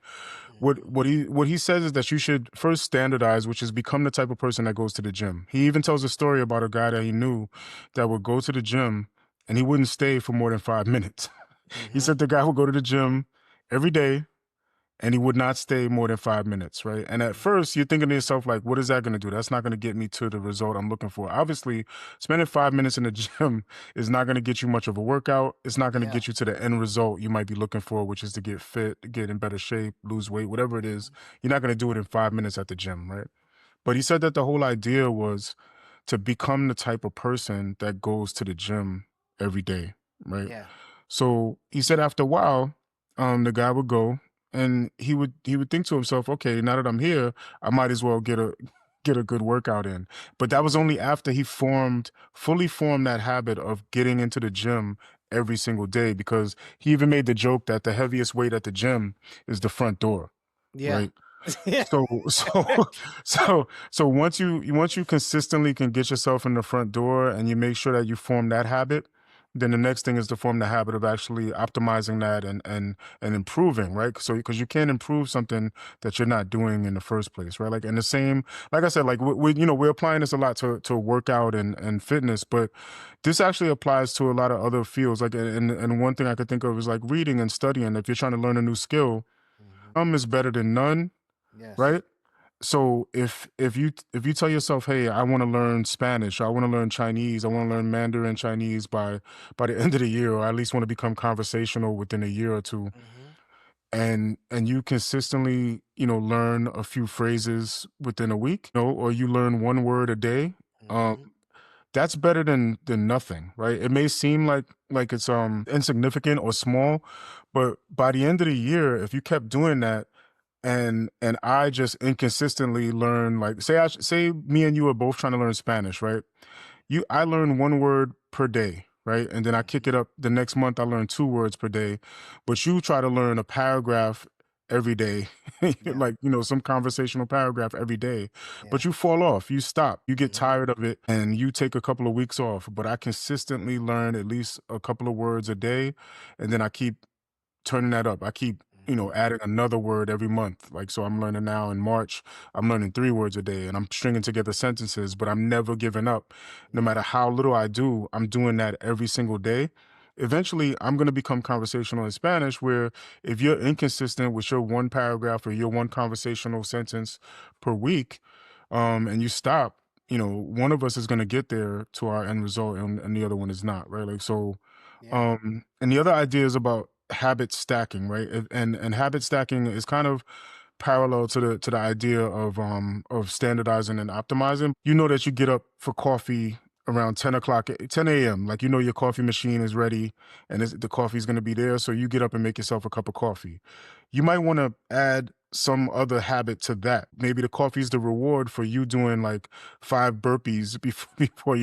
what he says is that you should first standardize, which is become the type of person that goes to the gym. He even tells a story about a guy that he knew that would go to the gym and he wouldn't stay for more than 5 minutes. He Mm-hmm. said the guy would go to the gym every day and he would not stay more than 5 minutes, right? And at first, you're thinking to yourself, like, what is that going to do? That's not going to get me to the result I'm looking for. Obviously, spending 5 minutes in the gym is not going to get you much of a workout. It's not going to Yeah. get you to the end result you might be looking for, which is to get fit, get in better shape, lose weight, whatever it is. You're not going to do it in 5 minutes at the gym, right? But he said that the whole idea was to become the type of person that goes to the gym every day, right? Yeah. So he said after a while, the guy would go and he would think to himself, okay, now that I'm here, I might as well get a good workout in. But that was Mm-hmm. only after he fully formed that habit of getting into the gym every single day, because he even made the joke that the heaviest weight at the gym is the front door, Yeah. right? So once you consistently can get yourself in the front door and you make sure that you form that habit, then the next thing is to form the habit of actually optimizing that and improving, right? So because you can't improve something that you're not doing in the first place, right? Like, and the same, like I said, like we're applying this a lot to workout and fitness, but this actually applies to a lot of other fields. Like, and one thing I could think of is like reading and studying. If you're trying to learn a new skill, Mm-hmm. is better than none, Yes. right? So if you tell yourself, hey, I want to learn Spanish, I want to learn Chinese, I want to learn Mandarin Chinese by the end of the year, or at least want to become conversational within a year or two, Mm-hmm. and you consistently, learn a few phrases within a week, or you learn one word a day, um, Mm-hmm. that's better than nothing, right? It may seem like it's insignificant or small, but by the end of the year, if you kept doing that, and I just inconsistently learn, like say me and you are both trying to learn Spanish, right? I learn one word per day, right? And then I kick Mm-hmm. it up the next month, I learn 2 words per day. But you try to learn a paragraph every day, Yeah. like, some conversational paragraph every day. Yeah. But you fall off, you stop, you get Mm-hmm. tired of it, and you take a couple of weeks off. But I consistently learn at least a couple of words a day, and then I keep turning that up. I keep, Mm-hmm. adding another word every month. Like, so I'm learning now in March, I'm learning 3 words a day and I'm stringing together sentences, but I'm never giving up. No Yeah. matter how little I do, I'm doing that every single day. Eventually, I'm going to become conversational in Spanish, where if you're inconsistent with your one paragraph or your one conversational sentence per week, and you stop, one of us is going to get there to our end result, and the other one is not, right? Like, so Yeah. and the other idea is about habit stacking, right? And habit stacking is kind of parallel to the idea of standardizing and optimizing. You know that you get up for coffee around 10 o'clock, 10 a.m. Like, your coffee machine is ready and the coffee is going to be there. So you get up and make yourself a cup of coffee. You might want to add some other habit to that. Maybe the coffee is the reward for you doing like 5 burpees before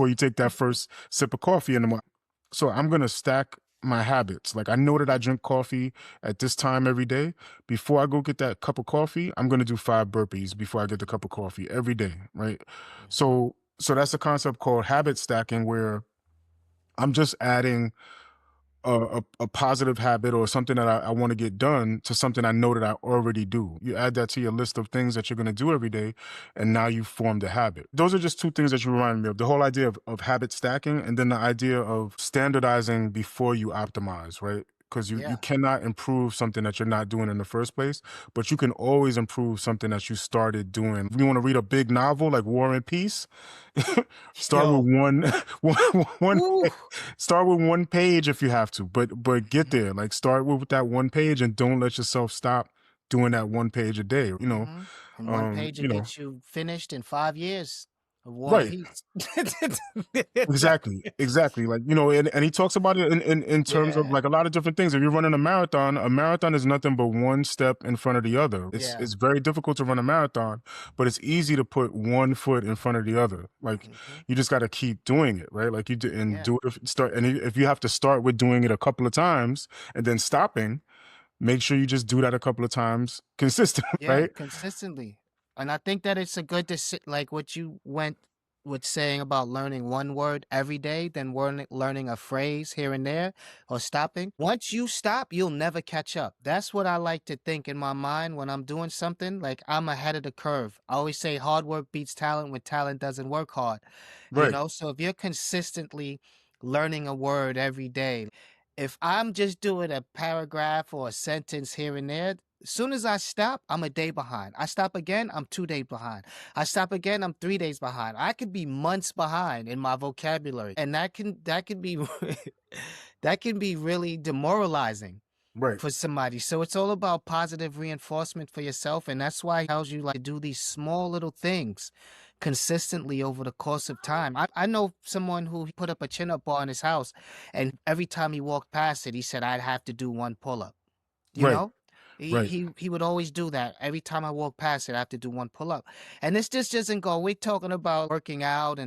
you take that first sip of coffee in the morning. So I'm gonna stack my habits. Like I know that I drink coffee at this time every day. Before I go get that cup of coffee, I'm gonna do 5 burpees before I get the cup of coffee every day, right? Mm-hmm. So that's a concept called habit stacking where I'm just adding a positive habit or something that I want to get done to something I know that I already do. You add that to your list of things that you're going to do every day, and now you formed a habit. Those are just two things that you remind me of: the whole idea of habit stacking, and then the idea of standardizing before you optimize, right? Because you Yeah. cannot improve something that you're not doing in the first place, but you can always improve something that you started doing. If you want to read a big novel like War and Peace, start with Yo. one Woo. start with one page if you have to, but get Mm-hmm. there. Like start with that one page and don't let yourself stop doing that one page a day. Mm-hmm. And one page You it know, gets you finished in 5 years of War and right. Peace. Exactly, exactly. Like, and he talks about it in terms of Yeah. like a lot of different things. If you're running a marathon is nothing but one step in front of the other. Yeah. It's very difficult to run a marathon, but it's easy to put one foot in front of the other. Like Mm-hmm. you just got to keep doing it, right? Like you do and Yeah. do it start and if you have to start with doing it a couple of times and then stopping, make sure you just do that a couple of times consistent, Yeah, right? consistently. And I think that it's a good like what you went with saying about learning one word every day, then learning a phrase here and there or stopping. Once you stop, you'll never catch up. That's what I like to think in my mind when I'm doing something. Like I'm ahead of the curve. I always say hard work beats talent when talent doesn't work hard. Right. So if you're consistently learning a word every day, if I'm just doing a paragraph or a sentence here and there, as soon as I stop, I'm a day behind. I stop again, I'm 2 days behind. I stop again, I'm 3 days behind. I could be months behind in my vocabulary, and that can be that can be really demoralizing Right. for somebody. So it's all about positive reinforcement for yourself, and that's why it tells you like do these small little things consistently over the course of time. I know someone who put up a chin-up bar in his house, and every time he walked past it, he said, "I'd have to do one pull-up." You Right. know? He Right. he he would always do that. Every time I walk past it, I have to do one pull up. And this just doesn't go. We're talking about working out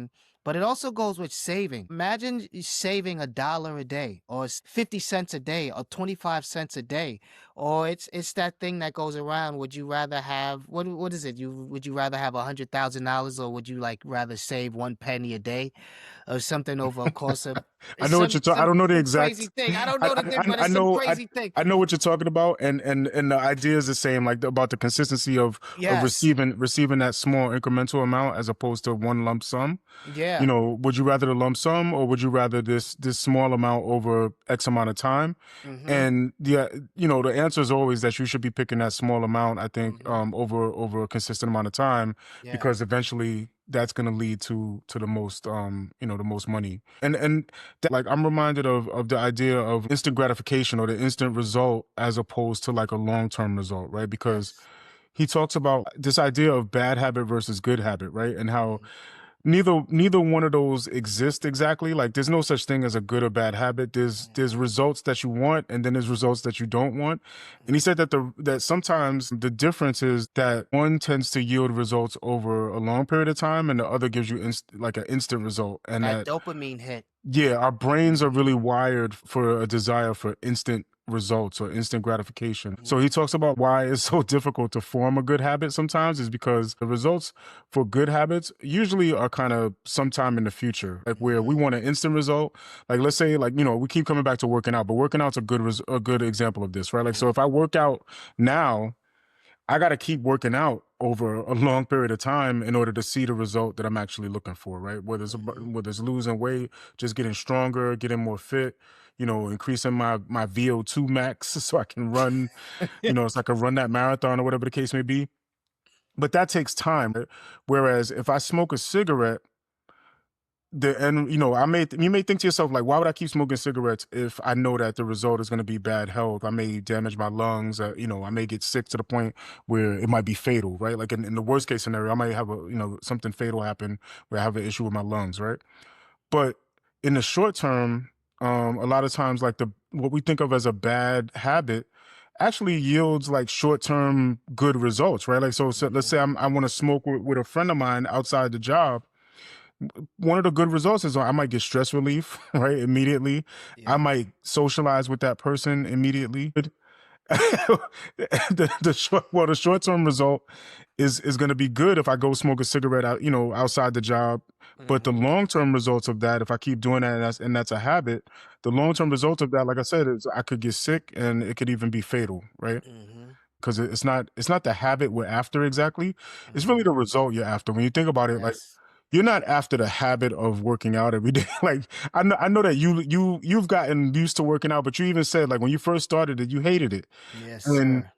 but it also goes with saving. Imagine saving $1 a day or 50 cents a day or 25 cents a day. Or it's that thing that goes around. Would you rather have what is it? Would you rather have $100,000 or would you like rather save 1 penny a day or something over a course of I it's know what you're talking. I don't know the some crazy exact. thing. I don't know the difference, but I it's some know. crazy thing. I know what you're talking about, and the idea is the same. Like about the consistency of Yes. receiving that small incremental amount as opposed to one lump sum. Yeah. Would you rather the lump sum or would you rather this small amount over X amount of time? Mhm. And yeah, the answer is always that you should be picking that small amount, I think, Mhm. over a consistent amount of time, Yeah. because eventually that's going to lead to the most the most money. And like I'm reminded of the idea of instant gratification or the instant result as opposed to like a long-term result, right? Because Yes. he talks about this idea of bad habit versus good habit, right? And how Mhm. neither one of those exist exactly. Like there's no such thing as a good or bad habit. There's Mhm. results that you want and then there's results that you don't want. And he Mhm. said that sometimes the difference is that one tends to yield results over a long period of time and the other gives you like an instant result. And That that, dopamine hit. yeah, our brains are Mhm. really wired for a desire for instant results or instant gratification. So Mhm. he talks about why it's so difficult to form a good habit sometimes is because the results for good habits usually are kind of sometime in the future, like where we Mhm. want an instant result. Like let's say like, we keep coming back to working out, but working out's a good example of this, right? Like so Mhm. if I work out now, I got to keep working out over a long period of time in order to see the result that I'm actually looking for, right? Mhm. Whether it's losing weight, just getting stronger, getting more fit, increasing my VO2 max so I can run, so I can run that marathon or whatever the case may be. But that takes time. Right? Whereas if I smoke a cigarette, you may think to yourself like, why would I keep smoking cigarettes if I know that the result is going to be bad health? I may damage my lungs. I may get sick to the point where it might be fatal, right? Like in the worst case scenario, I might have something fatal happen where I have an issue with my lungs, right? But in the short term, a lot of times like what we think of as a bad habit actually yields like short term good results, right? Like so let's Mhm. say I want to smoke with a friend of mine outside the job. one of the good results is I might get stress relief, right, immediately. I Yeah. might socialize with that person immediately. The short term result is going to be good if I go smoke a cigarette out, outside the job. But the Mm-hmm. long term results of that, if I keep doing that, and that's a habit, the long term result of that, like I said, is I could get sick and it could even be fatal, right? Mm-hmm. Because it's not the habit we're after exactly. It's really Mm-hmm. the result you're after. When you think about it, like, Yes. you're not after the habit of working out every day. Like, I know that you've gotten used to working out, but you even said, like, when you first started it, you hated it. Yes, And sir.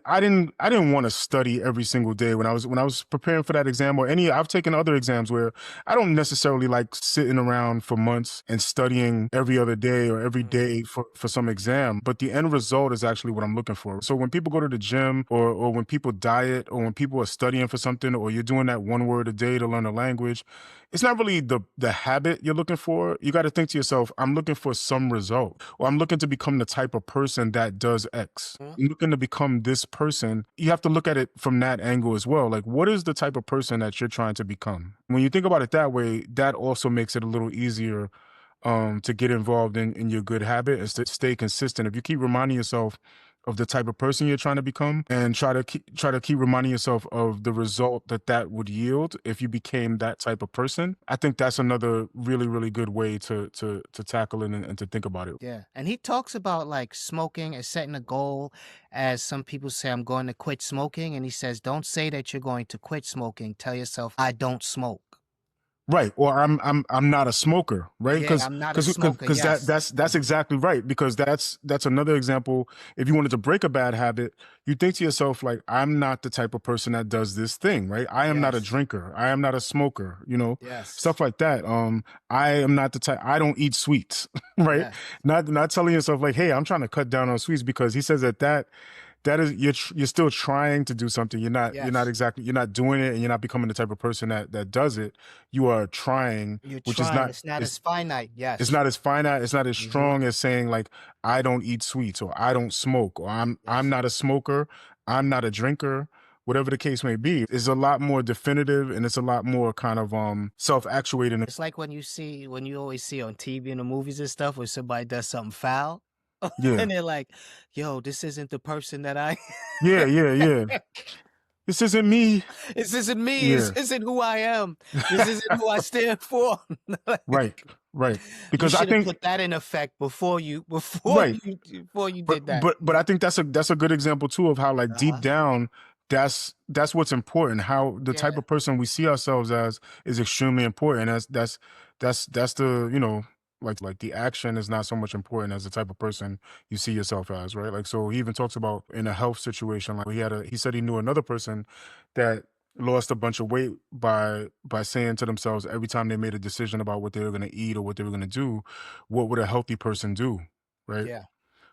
I didn't want to study every single day when I was preparing for that exam, or any. I've taken other exams where I don't necessarily like sitting around for months and studying every other day or every Mm-hmm. day for some exam, but the end result is actually what I'm looking for. So when people go to the gym, or when people diet, or when people are studying for something, or you're doing that one word a day to learn a language, it's not really the habit you're looking for. You got to think to yourself, I'm looking for some result, or I'm looking to become the type of person that does X. I'm looking to become this person. You have to look at it from that angle as well. Like, what is the type of person that you're trying to become? When you think about it that way, that also makes it a little easier to get involved in your good habit and to stay consistent. If you keep reminding yourself of the type of person you're trying to become, and try to keep reminding yourself of the result that would yield if you became that type of person, I think that's another really, really good way to tackle it, and to think about it. Yeah. And he talks about like smoking and setting a goal. As some people say, I'm going to quit smoking. And he says, don't say that you're going to quit smoking. Tell yourself, I don't smoke. Right, or I'm not a smoker, right? Yeah, Because I'm not a because because smoker. because that Yes. that's exactly right. Because that's another example. If you wanted to break a bad habit, you think to yourself, like, I'm not the type of person that does this thing, right? I am not a Yes. drinker. I am not a smoker. Yes. Stuff like that. I am not the type. I don't eat sweets, right? Yes. Not telling yourself, like, hey, I'm trying to cut down on sweets, because he says that is, you're still trying to do something. Yes. You're not doing it, and you're not becoming the type of person that does it. You are trying, You're which is trying. not, It's not as finite. it's Yes. not as finite, it's not as Mm-hmm. strong as saying, like, I don't eat sweets, or I don't smoke, or I'm Yes. not a smoker, I'm not a drinker. Whatever the case may be, is a lot more definitive, and it's a lot more kind of self-actuating. It's like when you always see on TV and the movies and stuff where somebody does something foul Yeah, and they're like, yo, this isn't the person that I yeah, yeah, yeah. This isn't me. this isn't me, this Yeah. isn't who I am. This isn't who I stand for. Right, right. You Because I should have think put that in effect right. before you But did that. but but I think that's a good example too of how, like, deep Uh-huh. down, that's what's important. How the type Yeah. of person we see ourselves as is extremely important. That's the, like the action is not so much important as the type of person you see yourself as, right? Like, so he even talks about in a health situation, like, he said he knew another person that lost a bunch of weight by saying to themselves, every time they made a decision about what they were going to eat or what they were going to do, what would a healthy person do, right? Yeah.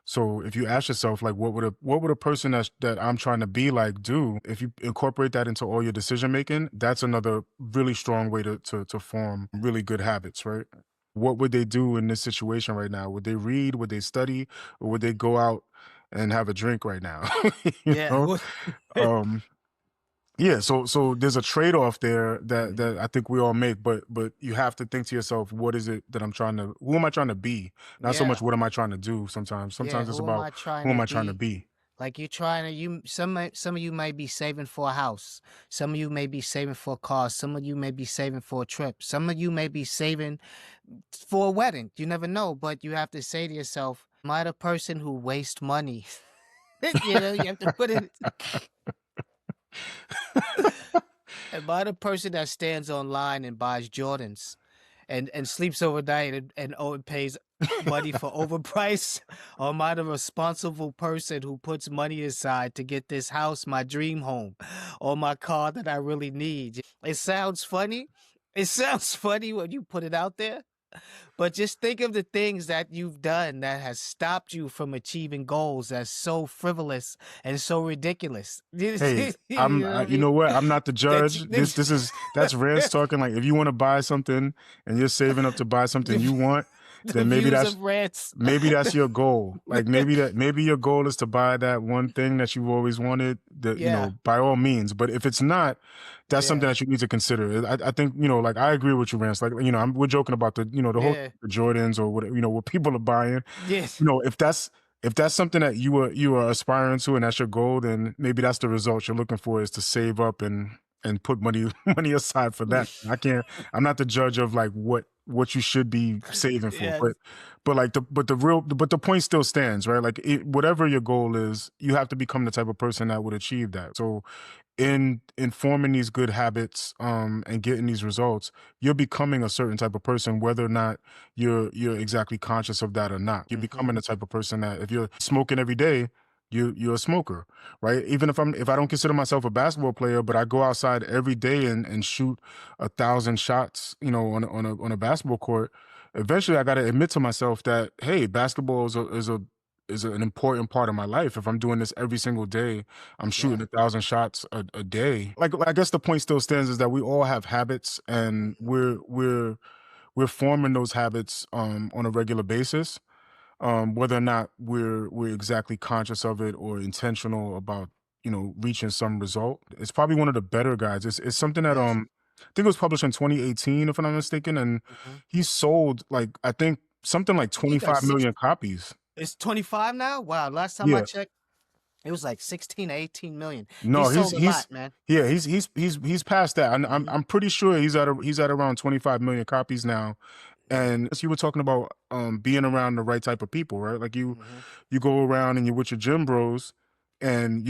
So if you ask yourself, like, what would a person that I'm trying to be like do? If you incorporate that into all your decision making, that's another really strong way to form really good habits, right? What would they do in this situation right now? Would they read? Would they study? Or would they go out and have a drink right now? you Yeah. know? Um, yeah, so there's a trade-off there that Mhm. I think we all make, but you have to think to yourself, what is it that who am I trying to be? Not so much Yeah. what am I trying to do sometimes. Yeah. Sometimes it's Who am about I trying who to am I trying to be? be? Like you're trying to some of you might be saving for a house. Some of you may be saving for a car. Some of you may be saving for a trip. Some of you may be saving for a wedding. You never know, but you have to say to yourself, am I the person who wastes money? You have to put it. Am I the person that stands online and buys Jordans and sleeps overnight and pays money for overpriced? Or am I the responsible person who puts money aside to get this house, my dream home, or my car that I really need? It sounds funny. It sounds funny when you put it out there, but just think of the things that you've done that has stopped you from achieving goals that's so frivolous and so ridiculous. Hey, You know what I you mean? know what? I'm not the That judge. That's Rance talking. Like, if you want to buy something and you're saving up to buy something you want, The then maybe views that's of rants. maybe that's your goal. Like maybe your goal is to buy that one thing that you've always wanted. That Yeah. by all means. But if it's not, that's something Yeah. that you need to consider. I think like I agree with you, Rance. Like we're joking about the whole Yeah. the Jordans or what people are buying. Yes. If that's something that you are aspiring to and that's your goal, then maybe that's the result you're looking for, is to save up and put money aside for that. I'm not the judge of like what you should be saving for, Yes. but like the point still stands, right? Like whatever your goal is, you have to become the type of person that would achieve that. So in forming these good habits and getting these results, you're becoming a certain type of person, whether or not you're exactly conscious of that or not. You're becoming the type of person that, if you're smoking every day, you're a smoker, right? Even if I don't consider myself a basketball player, but I go outside every day and shoot 1,000 shots, on a basketball court, eventually I got to admit to myself that, hey, basketball is an important part of my life. If I'm doing this every single day, I'm shooting Yeah. 1,000 shots a day. Like I guess the point still stands, is that we all have habits, and we're forming those habits on a regular basis, whether or not we're exactly conscious of it or intentional about reaching some result. It's probably one of the better guides. It's something that Yes. I think it was published in 2018, if I'm not mistaken, and Mhm. he sold, like, I think something like I think like 25 six. million copies. It's 25 now. Wow. Last time I Yeah. checked, it was like 16 to 18 million. He No, sold a lot, man. yeah, he's past that. I'm Hmm. I'm pretty sure he's at around 25 million copies now. Yeah. And so you were talking about being around the right type of people, right? Like Hmm. you go around and you're with your gym bros, and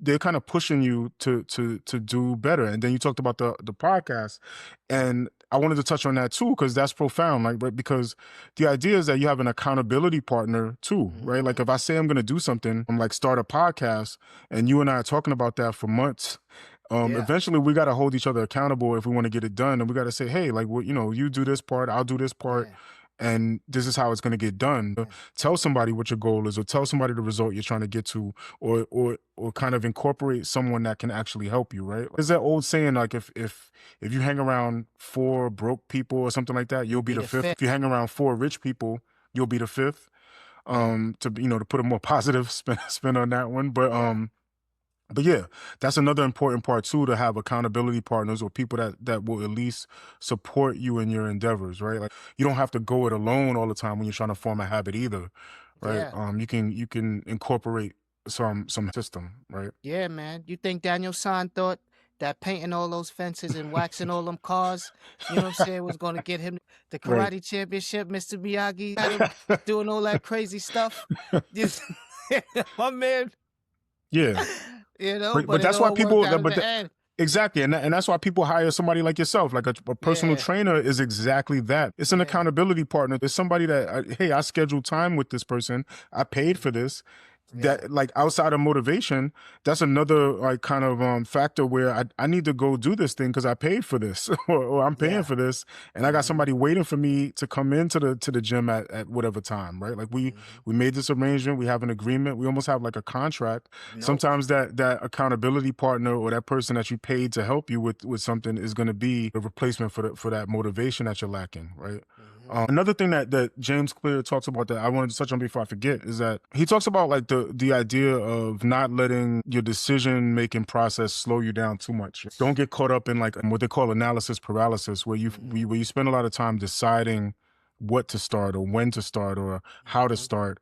they're kind of pushing you to do better. And then you talked about the podcast, and I wanted to touch on that too, because that's profound. Like, but because the idea is that you have an accountability partner too, right? Hmm. Like if I say I'm going to do something, I'm like start a podcast, and you and I are talking about that for months. Yeah. Eventually we got to hold each other accountable if we want to get it done, and we got to say, hey, like, what, you do this part, I'll do this part, Yeah. and this is how it's going to get done. Yeah. Tell somebody what your goal is, or tell somebody the result you're trying to get to, or kind of incorporate someone that can actually help you, right? There's that old saying, like, if you hang around four broke people or something like that, you'll You'll be be the the fifth. fit. If you hang around four rich people, you'll be the fifth. Yeah. To put a more positive spin on that one. But Yeah. yeah, that's another important part too, to have accountability partners, or people that will at least support you in your endeavors, right? Like, you don't have to go it alone all the time when you're trying to form a habit either, right? Yeah. You can incorporate some system, right? Yeah, man. You think Daniel San thought that painting all those fences and waxing all them cars, you know what I'm saying, was going to get him the Right. karate championship? Mr. Miyagi had him doing all that crazy stuff. Just, my man, Yeah. but But it that's why all worked people out in the end. exactly, and that's why people hire somebody like yourself. Like a personal Yeah. trainer is exactly that. It's an Yeah. accountability partner. It's somebody that, hey, I scheduled time with this person. I paid for this. Yeah. That, like, outside of motivation, that's another, like, kind of factor where I need to go do this thing because I paid for this, or I'm paying Yeah. for this, and I got Hmm. somebody waiting for me to come into the gym at whatever time, right? Like, we Hmm. we made this arrangement, we have an agreement, we almost have like a contract. Nope. Sometimes that accountability partner, or that person that you paid to help you with something, is going to be a replacement for that motivation that you're lacking, right? Hmm. Another thing that James Clear talks about that I wanted to touch on before I forget is that he talks about, like, the idea of not letting your decision making process slow you down too much. Don't get caught up in, like, what they call analysis paralysis, where Hmm. where you spend a lot of time deciding what to start, or when to start, or how to Hmm. start.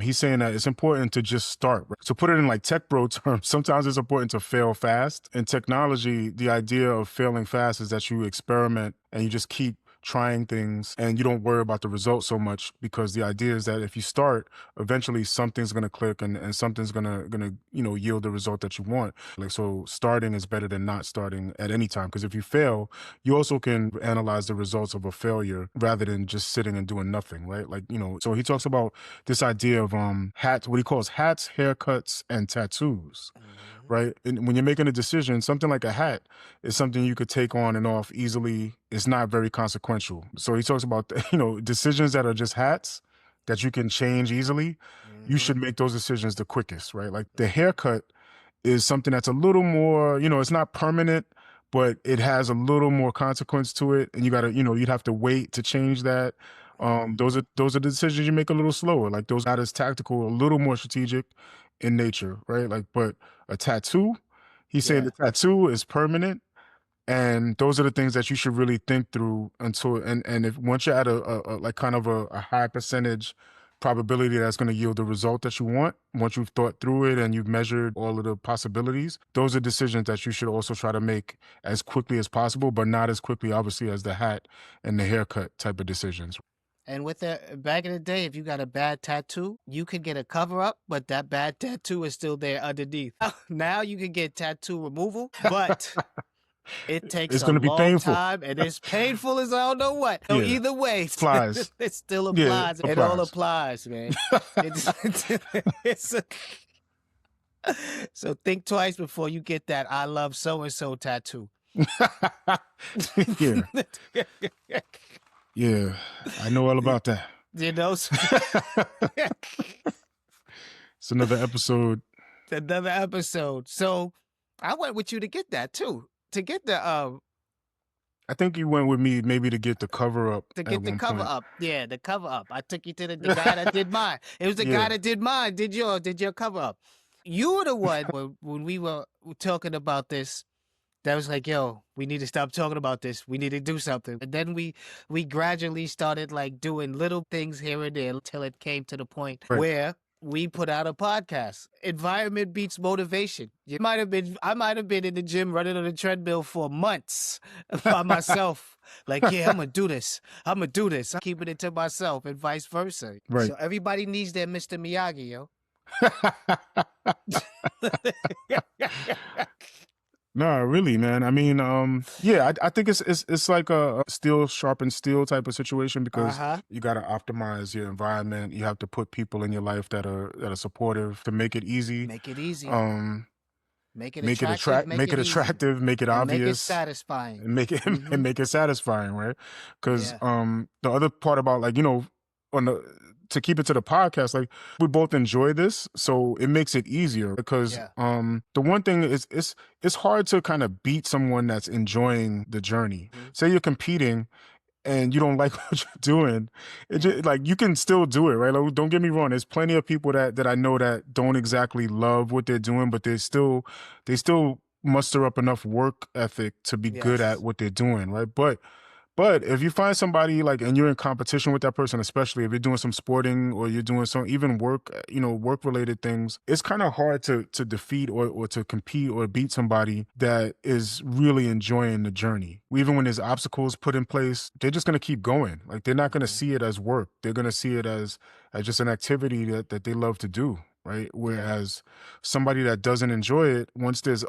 He's saying that it's important to just start. Right? So put it in, like, tech bro terms, sometimes it's important to fail fast. In technology, the idea of failing fast is that you experiment and you just keep trying things, and you don't worry about the results so much, because the idea is that if you start, eventually something's going to click, and something's going to yield the result that you want. Like, so starting is better than not starting at any time, because if you fail, you also can analyze the results of a failure rather than just sitting and doing nothing, right? Like, so he talks about this idea of hats, what he calls hats, haircuts, and tattoos, Hmm. right? And when you're making a decision, something like a hat is something you could take on and off easily. It's not very consequential. So he talks about, decisions that are just hats that you can change easily. You Hmm. should make those decisions the quickest, right? Like, the Hmm. haircut is something that's a little more, it's not permanent, but it has a little more consequence to it. And you got to, you'd have to wait to change that. Those are the decisions you make a little slower. Like those not as tactical, a little more strategic in nature, right? Like, but a tattoo, he's saying the tattoo is permanent. And those are the things that you should really think through until, and if once you're at a like kind of a high percentage probability that's going to yield the result that you want, once you've thought through it and you've measured all of the possibilities, those are decisions that you should also try to make as quickly as possible, but not as quickly, obviously, as the hat and the haircut type of decisions. And with that, back in the day, if you got a bad tattoo, you could get a cover up, but that bad tattoo is still there underneath. Now you can get tattoo removal, but it takes It's a going to be long painful. time, and it's painful as I don't know what. So either way, applies. it still applies. Yeah, it all applies, man. So think twice before you get that "I love so and so" tattoo. Yeah. Yeah, I know all about that. You know, it's another episode. Another episode. So I went with you to get that too. To get the I think you went with me maybe to get the cover up. To get the cover up. Yeah, the cover up. I took you to the guy that did mine. It was the guy that did mine. Did your cover up. You were the one when we were talking about this that was like, yo, we need to stop talking about this. We need to do something. And then we gradually started like doing little things here and there until it came to the point where we put out a podcast. Environment beats motivation. I might have been in the gym running on the treadmill for months by myself. Like, yeah, I'm gonna do this. I'm keeping it to myself and vice versa. Right. So everybody needs their Mr. Miyagi, yo. No, really, man. I mean, yeah, I think it's like a steel sharpened steel type of situation because you got to optimize your environment. You have to put people in your life that are supportive to make it easy. Make it easy. Make it attractive, make it obvious, make it satisfying, and make it and make it satisfying, right? Because the other part about like to keep it to the podcast, like we both enjoy this, so it makes it easier because the one thing is it's hard to kind of beat someone that's enjoying the journey. Say you're competing and you don't like what you're doing, it just, like you can still do it, right? Like, don't get me wrong. There's plenty of people that I know that don't exactly love what they're doing, but they still muster up enough work ethic to be good at what they're doing, right? But if you find somebody like, and you're in competition with that person, especially if you're doing some sporting or you're doing some even work, work related things, it's kind of hard to defeat or to compete or beat somebody that is really enjoying the journey. Even when there's obstacles put in place, they're just going to keep going. Like they're not going to see it as work. They're going to see it as just an activity that they love to do. Right. Whereas somebody that doesn't enjoy it, once there's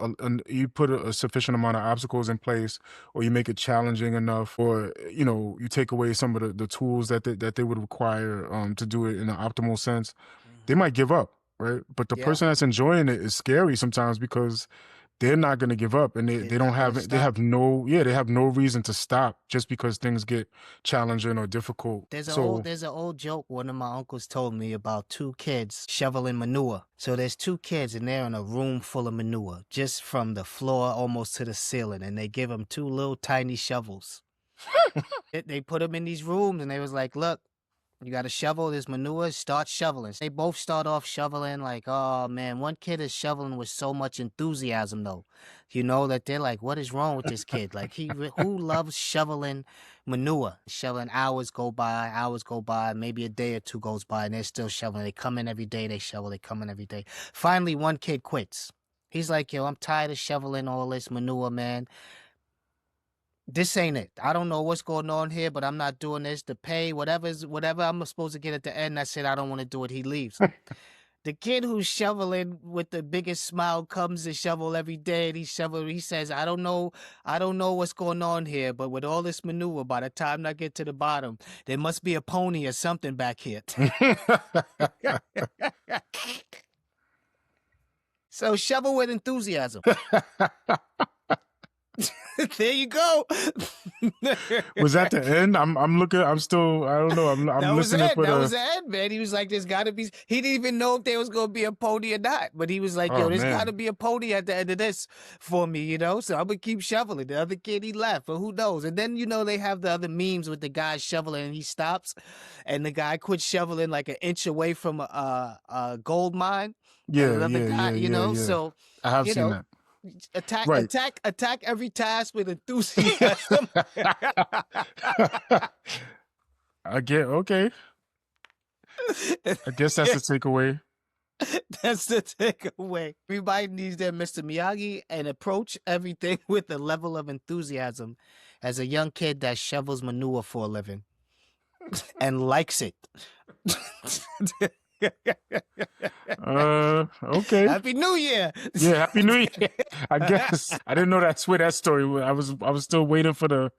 you put a sufficient amount of obstacles in place, or you make it challenging enough, or you take away some of the tools that they would require to do it in an optimal sense, they might give up. Right. But the person that's enjoying it is scary sometimes because they're not going to give up, and they have no reason to stop just because things get challenging or difficult. There's an old joke one of my uncles told me about two kids shoveling manure. So there's two kids and they're in a room full of manure, just from the floor almost to the ceiling, and they give them two little tiny shovels. They put them in these rooms and they was like, look, you got to shovel this manure, start shoveling. They both start off shoveling like, oh man, one kid is shoveling with so much enthusiasm though. That they're like, what is wrong with this kid? Like who loves shoveling manure? Shoveling, hours go by, maybe a day or two goes by and they're still shoveling. They come in every day, they shovel, they come in every day. Finally, one kid quits. He's like, yo, I'm tired of shoveling all this manure, man. This ain't it. I don't know what's going on here, but I'm not doing this. The pay, whatever I'm supposed to get at the end, I said I don't want to do it. He leaves. The kid who's shoveling with the biggest smile comes to shovel every day, and he says, I don't know what's going on here, but with all this manure, by the time I get to the bottom, there must be a pony or something back here. So shovel with enthusiasm. There you go. Was that the end? I'm looking. I'm still. I don't know. That I'm was listening it. for That was the. the end, man. He was like, "There's got to be." He didn't even know if there was gonna be a pony or not, but he was like, "Yo, Oh there's got to man. be a pony at the end of this for me, you know." So I'm gonna keep shoveling. The other kid, he left, but who knows? And then they have the other memes with the guy shoveling and he stops, and the guy quits shoveling like an inch away from a gold mine, and Yeah, another yeah, guy, yeah, yeah, yeah. So I have you seen know, that. attack, Right. attack, attack every task with enthusiasm. I get okay. I guess that's the takeaway. That's the takeaway. Everybody needs their Mr. Miyagi and approach everything with a level of enthusiasm as a young kid that shovels manure for a living and likes it. Okay. Happy New Year. Yeah, Happy New Year. I guess I didn't know that's where that story was. I was still waiting for the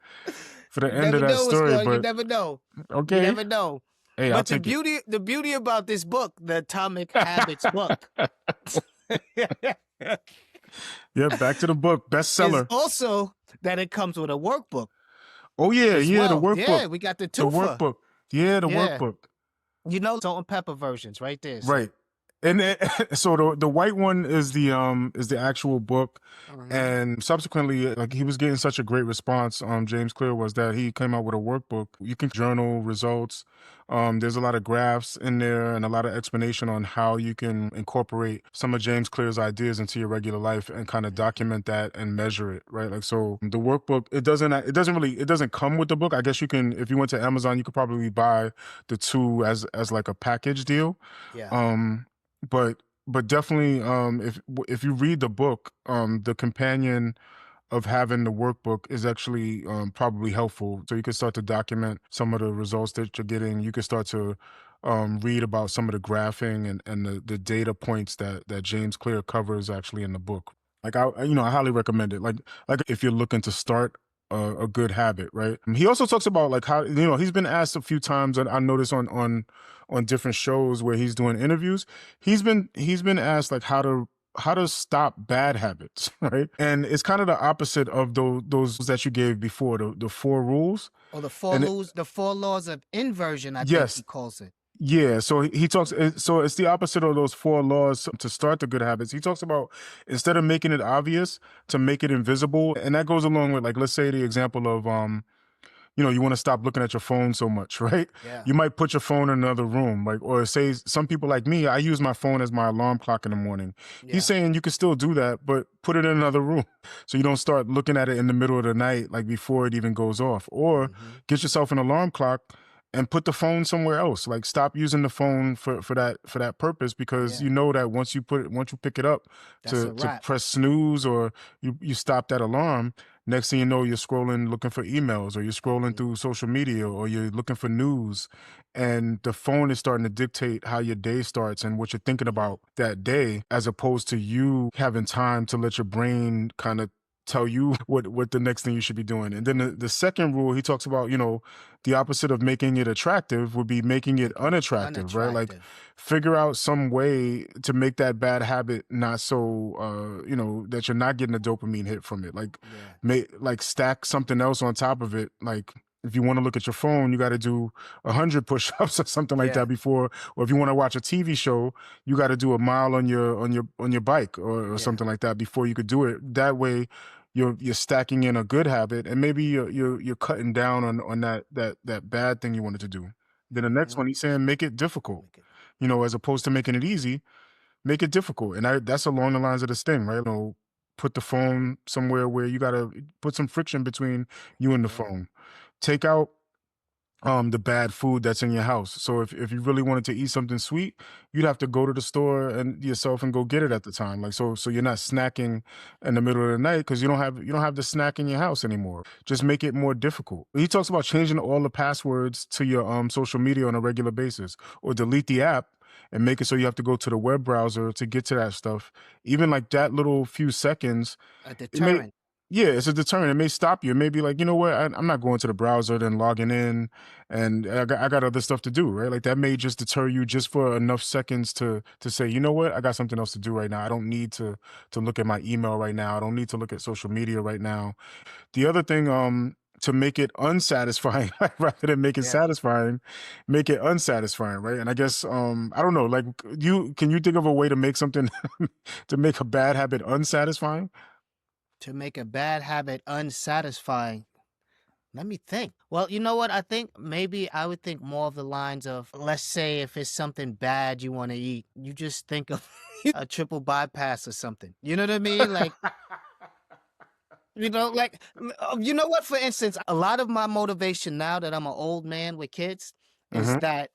You end of never that know what's story, going. You but never know. You okay. never know. Hey, I'll But take it. the beauty about this book, the Atomic Habits book, Yeah, back to the book, is bestseller. also that it comes with a workbook Oh yeah, as yeah, the well. workbook. Yeah, we got the The twofer. workbook. Yeah, the Yeah. workbook. Salt and pepper versions right there. So. Right. And so the white one is the actual book, and subsequently, like he was getting such a great response. James Clear was that he came out with a workbook. You can journal results. There's a lot of graphs in there and a lot of explanation on how you can incorporate some of James Clear's ideas into your regular life and kind of document that and measure it. Right. Like so, the workbook it doesn't come with the book. I guess you can, if you went to Amazon, you could probably buy the two as like a package deal. Yeah. But definitely if you read the book, the companion of having the workbook is actually probably helpful. So you can start to document some of the results that you're getting. You can start to read about some of the graphing and the data points that James Clear covers actually in the book. Like I highly recommend it. Like if you're looking to start a good habit, right? He also talks about like how he's been asked a few times, and I noticed on different shows where he's doing interviews, he's been asked like how to stop bad habits, right? And it's kind of the opposite of those that you gave before, the four rules. Or the four laws of inversion, I think he Yes. calls it. Yeah, so he talks. So it's the opposite of those four laws to start the good habits. He talks about instead of making it obvious, to make it invisible, and that goes along with like let's say the example of you want to stop looking at your phone so much, right? Yeah. You might put your phone in another room, like, or say some people like me, I use my phone as my alarm clock in the morning. Yeah. He's saying you can still do that, but put it in another room so you don't start looking at it in the middle of the night, like before it even goes off. Or get yourself an alarm clock and put the phone somewhere else. Like stop using the phone for that purpose, because you know that once you pick it up to press snooze, or you stop that alarm, next thing you know, you're scrolling looking for emails, or you're scrolling through social media, or you're looking for news, and the phone is starting to dictate how your day starts and what you're thinking about that day, as opposed to you having time to let your brain kind of tell you what the next thing you should be doing. And then the second rule he talks about, the opposite of making it attractive would be making it unattractive, right? Like figure out some way to make that bad habit not so that you're not getting a dopamine hit from it. Like stack something else on top of it. Like if you want to look at your phone, you got to do 100 push-ups or something like that before. Or if you want to watch a TV show, you got to do a mile on your bike or something like that before you could do it. That way, you're stacking in a good habit, and maybe you're cutting down on that bad thing you wanted to do. Then the next one, he's saying make it difficult. As opposed to making it easy, make it difficult. And that's along the lines of this thing, right? Put the phone somewhere where you got to put some friction between you and the phone. Take out the bad food that's in your house. So if you really wanted to eat something sweet, you'd have to go to the store and yourself and go get it at the time. Like so you're not snacking in the middle of the night because you don't have the snack in your house anymore. Just make it more difficult. He talks about changing all the passwords to your social media on a regular basis, or delete the app and make it so you have to go to the web browser to get to that stuff. Even like that little few seconds, a deterrent. It's a deterrent. It may stop you. It may be like, you know what, I'm not going to the browser, then logging in, and I got other stuff to do, right? Like that may just deter you just for enough seconds to say, you know what, I got something else to do right now. I don't need to look at my email right now. I don't need to look at social media right now. The other thing to make it unsatisfying rather than make it Yeah. satisfying, make it unsatisfying, right? And I guess I don't know, like can you think of a way to make something to make a bad habit unsatisfying? To make a bad habit unsatisfying. Let me think. Well, you know what? I think maybe I would think more of the lines of, let's say if it's something bad you want to eat, you just think of a triple bypass or something. You know what I mean? Like, you know what? For instance, a lot of my motivation now that I'm an old man with kids is Hmm. that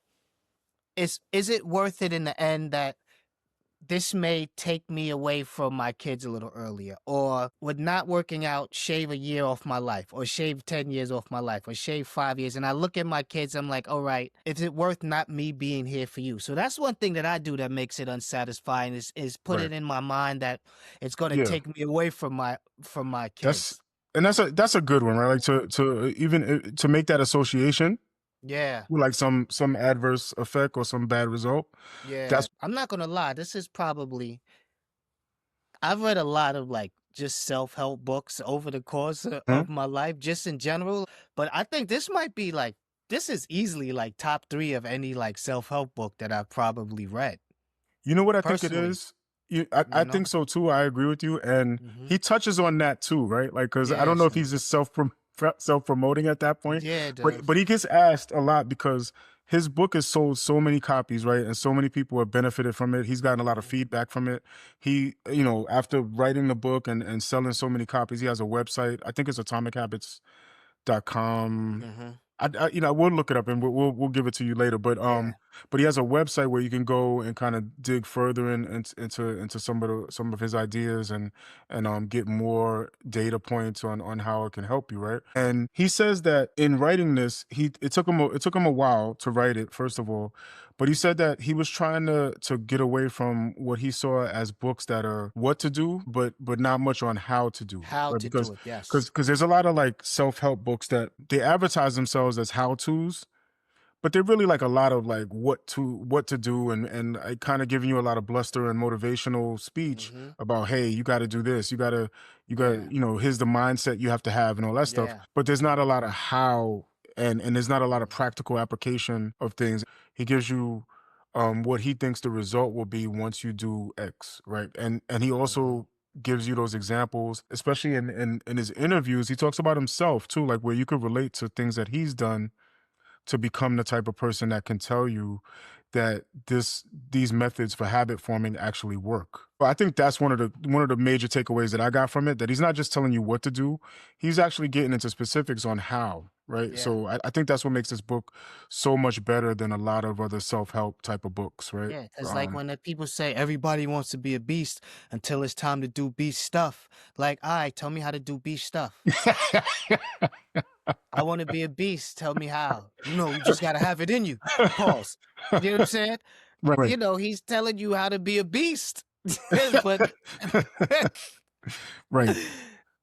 is it worth it in the end that this may take me away from my kids a little earlier, or would not working out shave a year off my life, or shave 10 years off my life, or shave 5 years. And I look at my kids, I'm like, all right, is it worth not me being here for you? So that's one thing that I do that makes it unsatisfying is put Right. it in my mind that it's going to Yeah. take me away from my That's kids. and that's a good one, right? Like to even to make that association Yeah. with like some adverse effect or some bad result. Yeah. That's I'm not going to lie. This is probably I've read a lot of like just self-help books over the course Mhm. of my life, just in general. But I think this might be like, this is easily like top three of any like self-help book that I've probably read You know what I think it personally, is? I you think know? so too. I agree with you, and Hmm. he touches on that too, right? Like, because I Yeah, don't know if son. he's just self promoting at that point, Yeah, it but does. he gets asked a lot because his book has sold so many copies, right? And so many people have benefited from it. He's gotten a lot of Hmm. feedback from it. He, after writing the book and selling so many copies, he has a website. I think it's atomic.com. Hmm. I will look it up and we'll give it to you later. Yeah. But he has a website where you can go and kind of dig further into some of his ideas and get more data points on how it can help you, right? And he says that in writing this, it took him a while to write it, first of all, but he said that he was trying to get away from what he saw as books that are what to do, but not much on how to do, How right? to do it. Yes. Because there's a lot of like self-help books that they advertise themselves as how-tos, but they're really like a lot of like what to do and kind of giving you a lot of bluster and motivational speech Hmm. about, hey, you got to do this, you got Yeah. to here's the mindset you have to have and all that stuff, Yeah. but there's not a lot of how, and there's not a lot of Hmm. practical application of things. He gives you what he thinks the result will be once you do X, right? And he Hmm. also gives you those examples, especially in his interviews. He talks about himself too, like where you could relate to things that he's done to become the type of person that can tell you that these methods for habit forming actually work. But I think that's one of the major takeaways that I got from it, that he's not just telling you what to do, he's actually getting into specifics on how, right? Yeah. So I think that's what makes this book so much better than a lot of other self-help type of books, right? Yeah, because like when the people say everybody wants to be a beast until it's time to do beast stuff. Like, all right, tell me how to do beast stuff. I want to be a beast. Tell me how. You just got to have it in you. Pause. You know what I'm saying? Right. He's telling you how to be a beast. But, Right.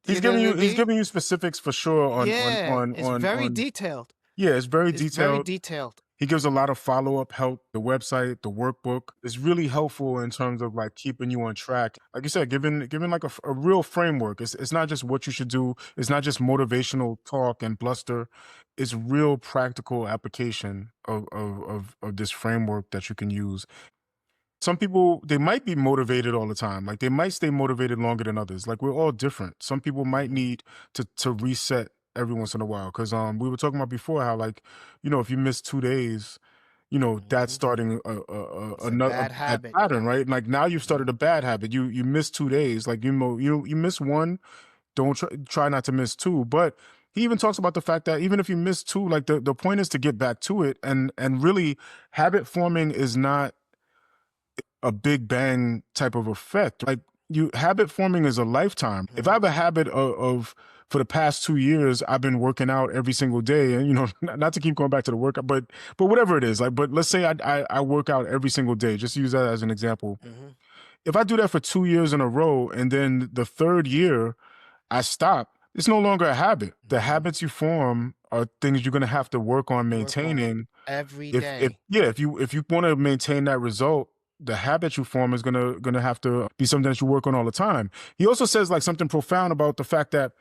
you know what I He's mean? giving you specifics for sure Yeah, it's very on detailed. yeah, it's very It's very detailed. detailed. He gives a lot of follow-up help. The website, the workbook is really helpful in terms of like keeping you on track. Like you said, giving like a real framework. It's not just what you should do. It's not just motivational talk and bluster. It's real practical application of this framework that you can use. Some people, they might be motivated all the time. Like they might stay motivated longer than others. Like we're all different. Some people might Hmm. need to reset every once in a while. Cause we were talking about before how like, if you miss 2 days, that's Hmm. starting It's a a bad bad habit. pattern, right? Like now you've Hmm. started a bad habit. You miss 2 days. Like you miss one, don't try not to miss two. But he even talks about the fact that even if you miss two, like the point is to get back to it. And really, habit forming is not a big bang type of effect. Like you habit forming is a lifetime. If I Hmm. have a habit of for the past 2 years, I've been working out every single day, and not to keep going back to the workout, but whatever it is, like, but let's say I work out every single day. Just use that as an example. Hmm. If I do that for 2 years in a row, and then the third year I stop, it's no longer a habit. The Hmm. habits you form are things you're gonna have to work on Work on maintaining. every If day. yeah, if you want to maintain that result, the habit you form is gonna have to be something that you work on all the time. He also says like something profound about the fact that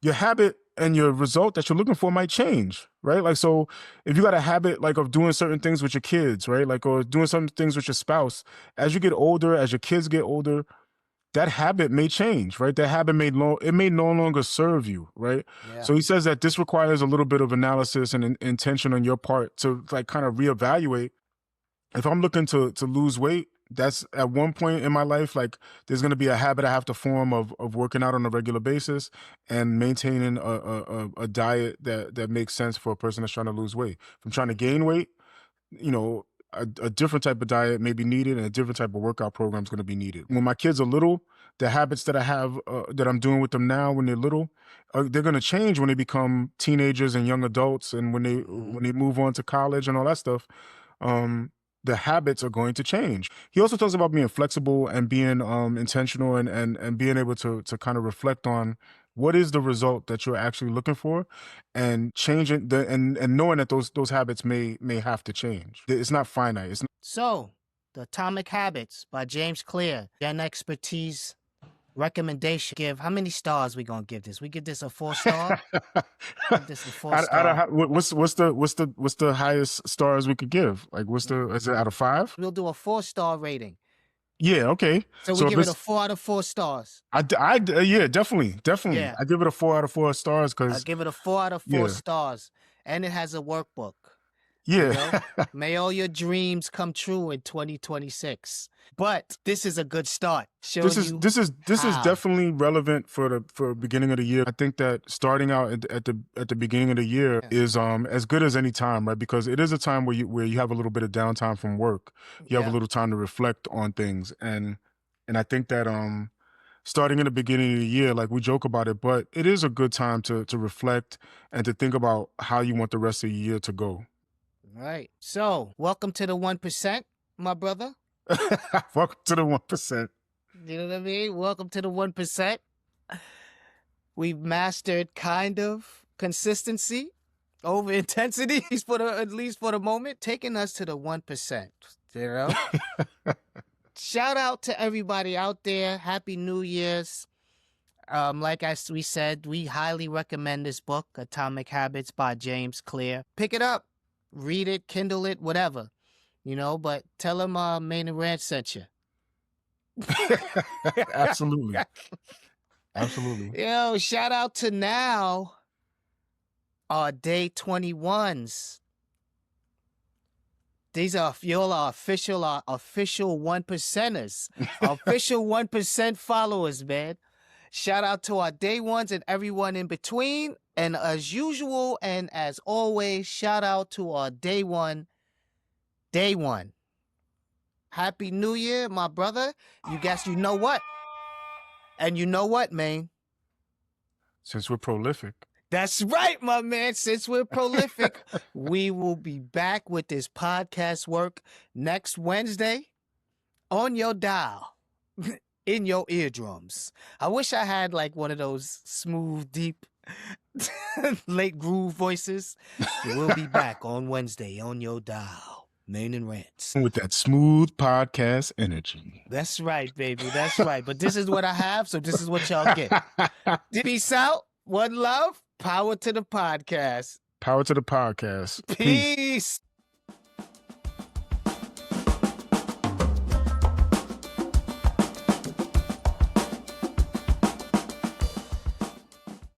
your habit and your result that you're looking for might change, right? Like, so if you got a habit like of doing certain things with your kids, right? Like, or doing some things with your spouse, as you get older, as your kids get older, that habit may change, right? That habit may no longer serve you, right? Yeah. So he says that this requires a little bit of analysis and intention on your part to like kind of reevaluate. If I'm looking to lose weight, that's at one point in my life, like there's going to be a habit I have to form of working out on a regular basis and maintaining a diet that makes sense for a person that's trying to lose weight. If I'm trying to gain weight, you know, a different type of diet may be needed and a different type of workout program is going to be needed. When my kids are little, the habits that I have that I'm doing with them now when they're little, they're going to change when they become teenagers and young adults, and when they move on to college and all that stuff. The habits are going to change. He also talks about being flexible and being intentional and being able to kind of reflect on what is the result that you're actually looking for, and changing and knowing that those habits may have to change. It's not finite. It's not. So, The Atomic Habits by James Clear, Gen-Xpertise recommendation. How many stars we gonna give this? We give this a 4-star. Give this a 4-star. What's the highest stars we could give? Like, is it out of 5? We'll do a 4-star rating. Yeah, okay. So we give it a 4 out of 4 stars. Yeah, definitely. Yeah. I give it a 4 out of 4 stars because I give it a 4 out of 4 stars, and it has a workbook. Yeah. You know? May all your dreams come true in 2026. But this is a good start. This is definitely relevant for the beginning of the year. I think that starting out at the beginning of the year is as good as any time, right? Because it is a time where you have a little bit of downtime from work. You have a little time to reflect on things, and I think that starting in the beginning of the year, like we joke about it, but it is a good time to reflect and to think about how you want the rest of the year to go. All right. So, welcome to the 1%, my brother. Welcome to the 1%. You know what I mean? Welcome to the 1%. We've mastered kind of consistency over intensity, at least for the moment, taking us to the 1%. You know? Shout out to everybody out there. Happy New Year's. Like we said, we highly recommend this book, Atomic Habits by James Clear. Pick it up, read it, Kindle it, whatever. You know, but tell him Main and Ranch sent you. Absolutely. Absolutely. Yo, shout out to now our day 21s. These are our official 1%ers, official 1% followers, man. Shout out to our day ones and everyone in between. And as usual and as always, shout out to our day one. Happy New Year, my brother. You know what? And you know what, man? Since we're prolific. That's right, my man. Since we're prolific, we will be back with this podcast work next Wednesday on your dial, in your eardrums. I wish I had like one of those smooth, deep, late groove voices. We'll be back on Wednesday on your dial, Main and Rants. With that smooth podcast energy. That's right, baby. That's right. But this is what I have, so this is what y'all get. Peace out. One love. Power to the podcast. Power to the podcast. Peace.